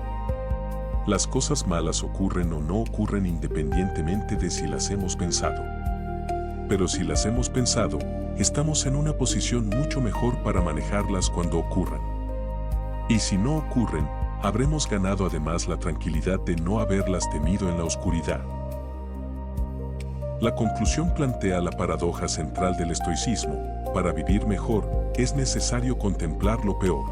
Las cosas malas ocurren o no ocurren independientemente de si las hemos pensado. Pero si las hemos pensado, estamos en una posición mucho mejor para manejarlas cuando ocurran. Y si no ocurren, habremos ganado además la tranquilidad de no haberlas temido en la oscuridad. La conclusión plantea la paradoja central del estoicismo: para vivir mejor, es necesario contemplar lo peor.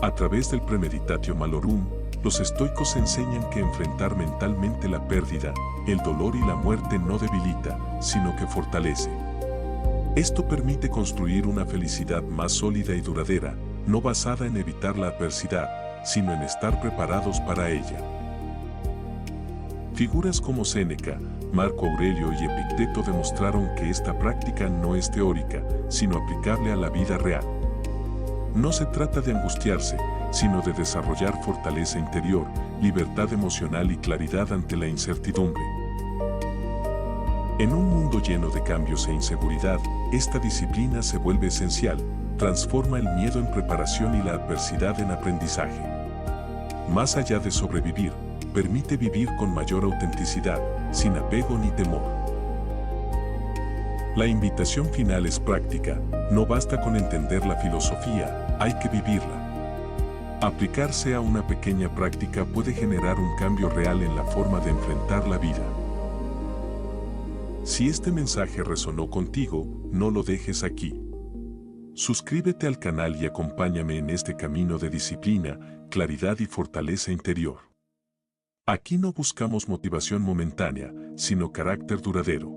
A través del premeditatio malorum, los estoicos enseñan que enfrentar mentalmente la pérdida, el dolor y la muerte no debilita, sino que fortalece. Esto permite construir una felicidad más sólida y duradera, no basada en evitar la adversidad, sino en estar preparados para ella. Figuras como Séneca, Marco Aurelio y Epicteto demostraron que esta práctica no es teórica, sino aplicable a la vida real. No se trata de angustiarse, sino de desarrollar fortaleza interior, libertad emocional y claridad ante la incertidumbre. En un mundo lleno de cambios e inseguridad, esta disciplina se vuelve esencial, transforma el miedo en preparación y la adversidad en aprendizaje. Más allá de sobrevivir, permite vivir con mayor autenticidad, sin apego ni temor. La invitación final es práctica: no basta con entender la filosofía, hay que vivirla. Aplicarse a una pequeña práctica puede generar un cambio real en la forma de enfrentar la vida. Si este mensaje resonó contigo, no lo dejes aquí. Suscríbete al canal y acompáñame en este camino de disciplina, claridad y fortaleza interior. Aquí no buscamos motivación momentánea, sino carácter duradero.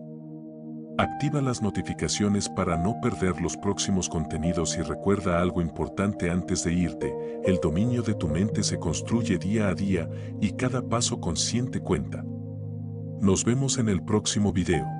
Activa las notificaciones para no perder los próximos contenidos y recuerda algo importante antes de irte: el dominio de tu mente se construye día a día y cada paso consciente cuenta. Nos vemos en el próximo video.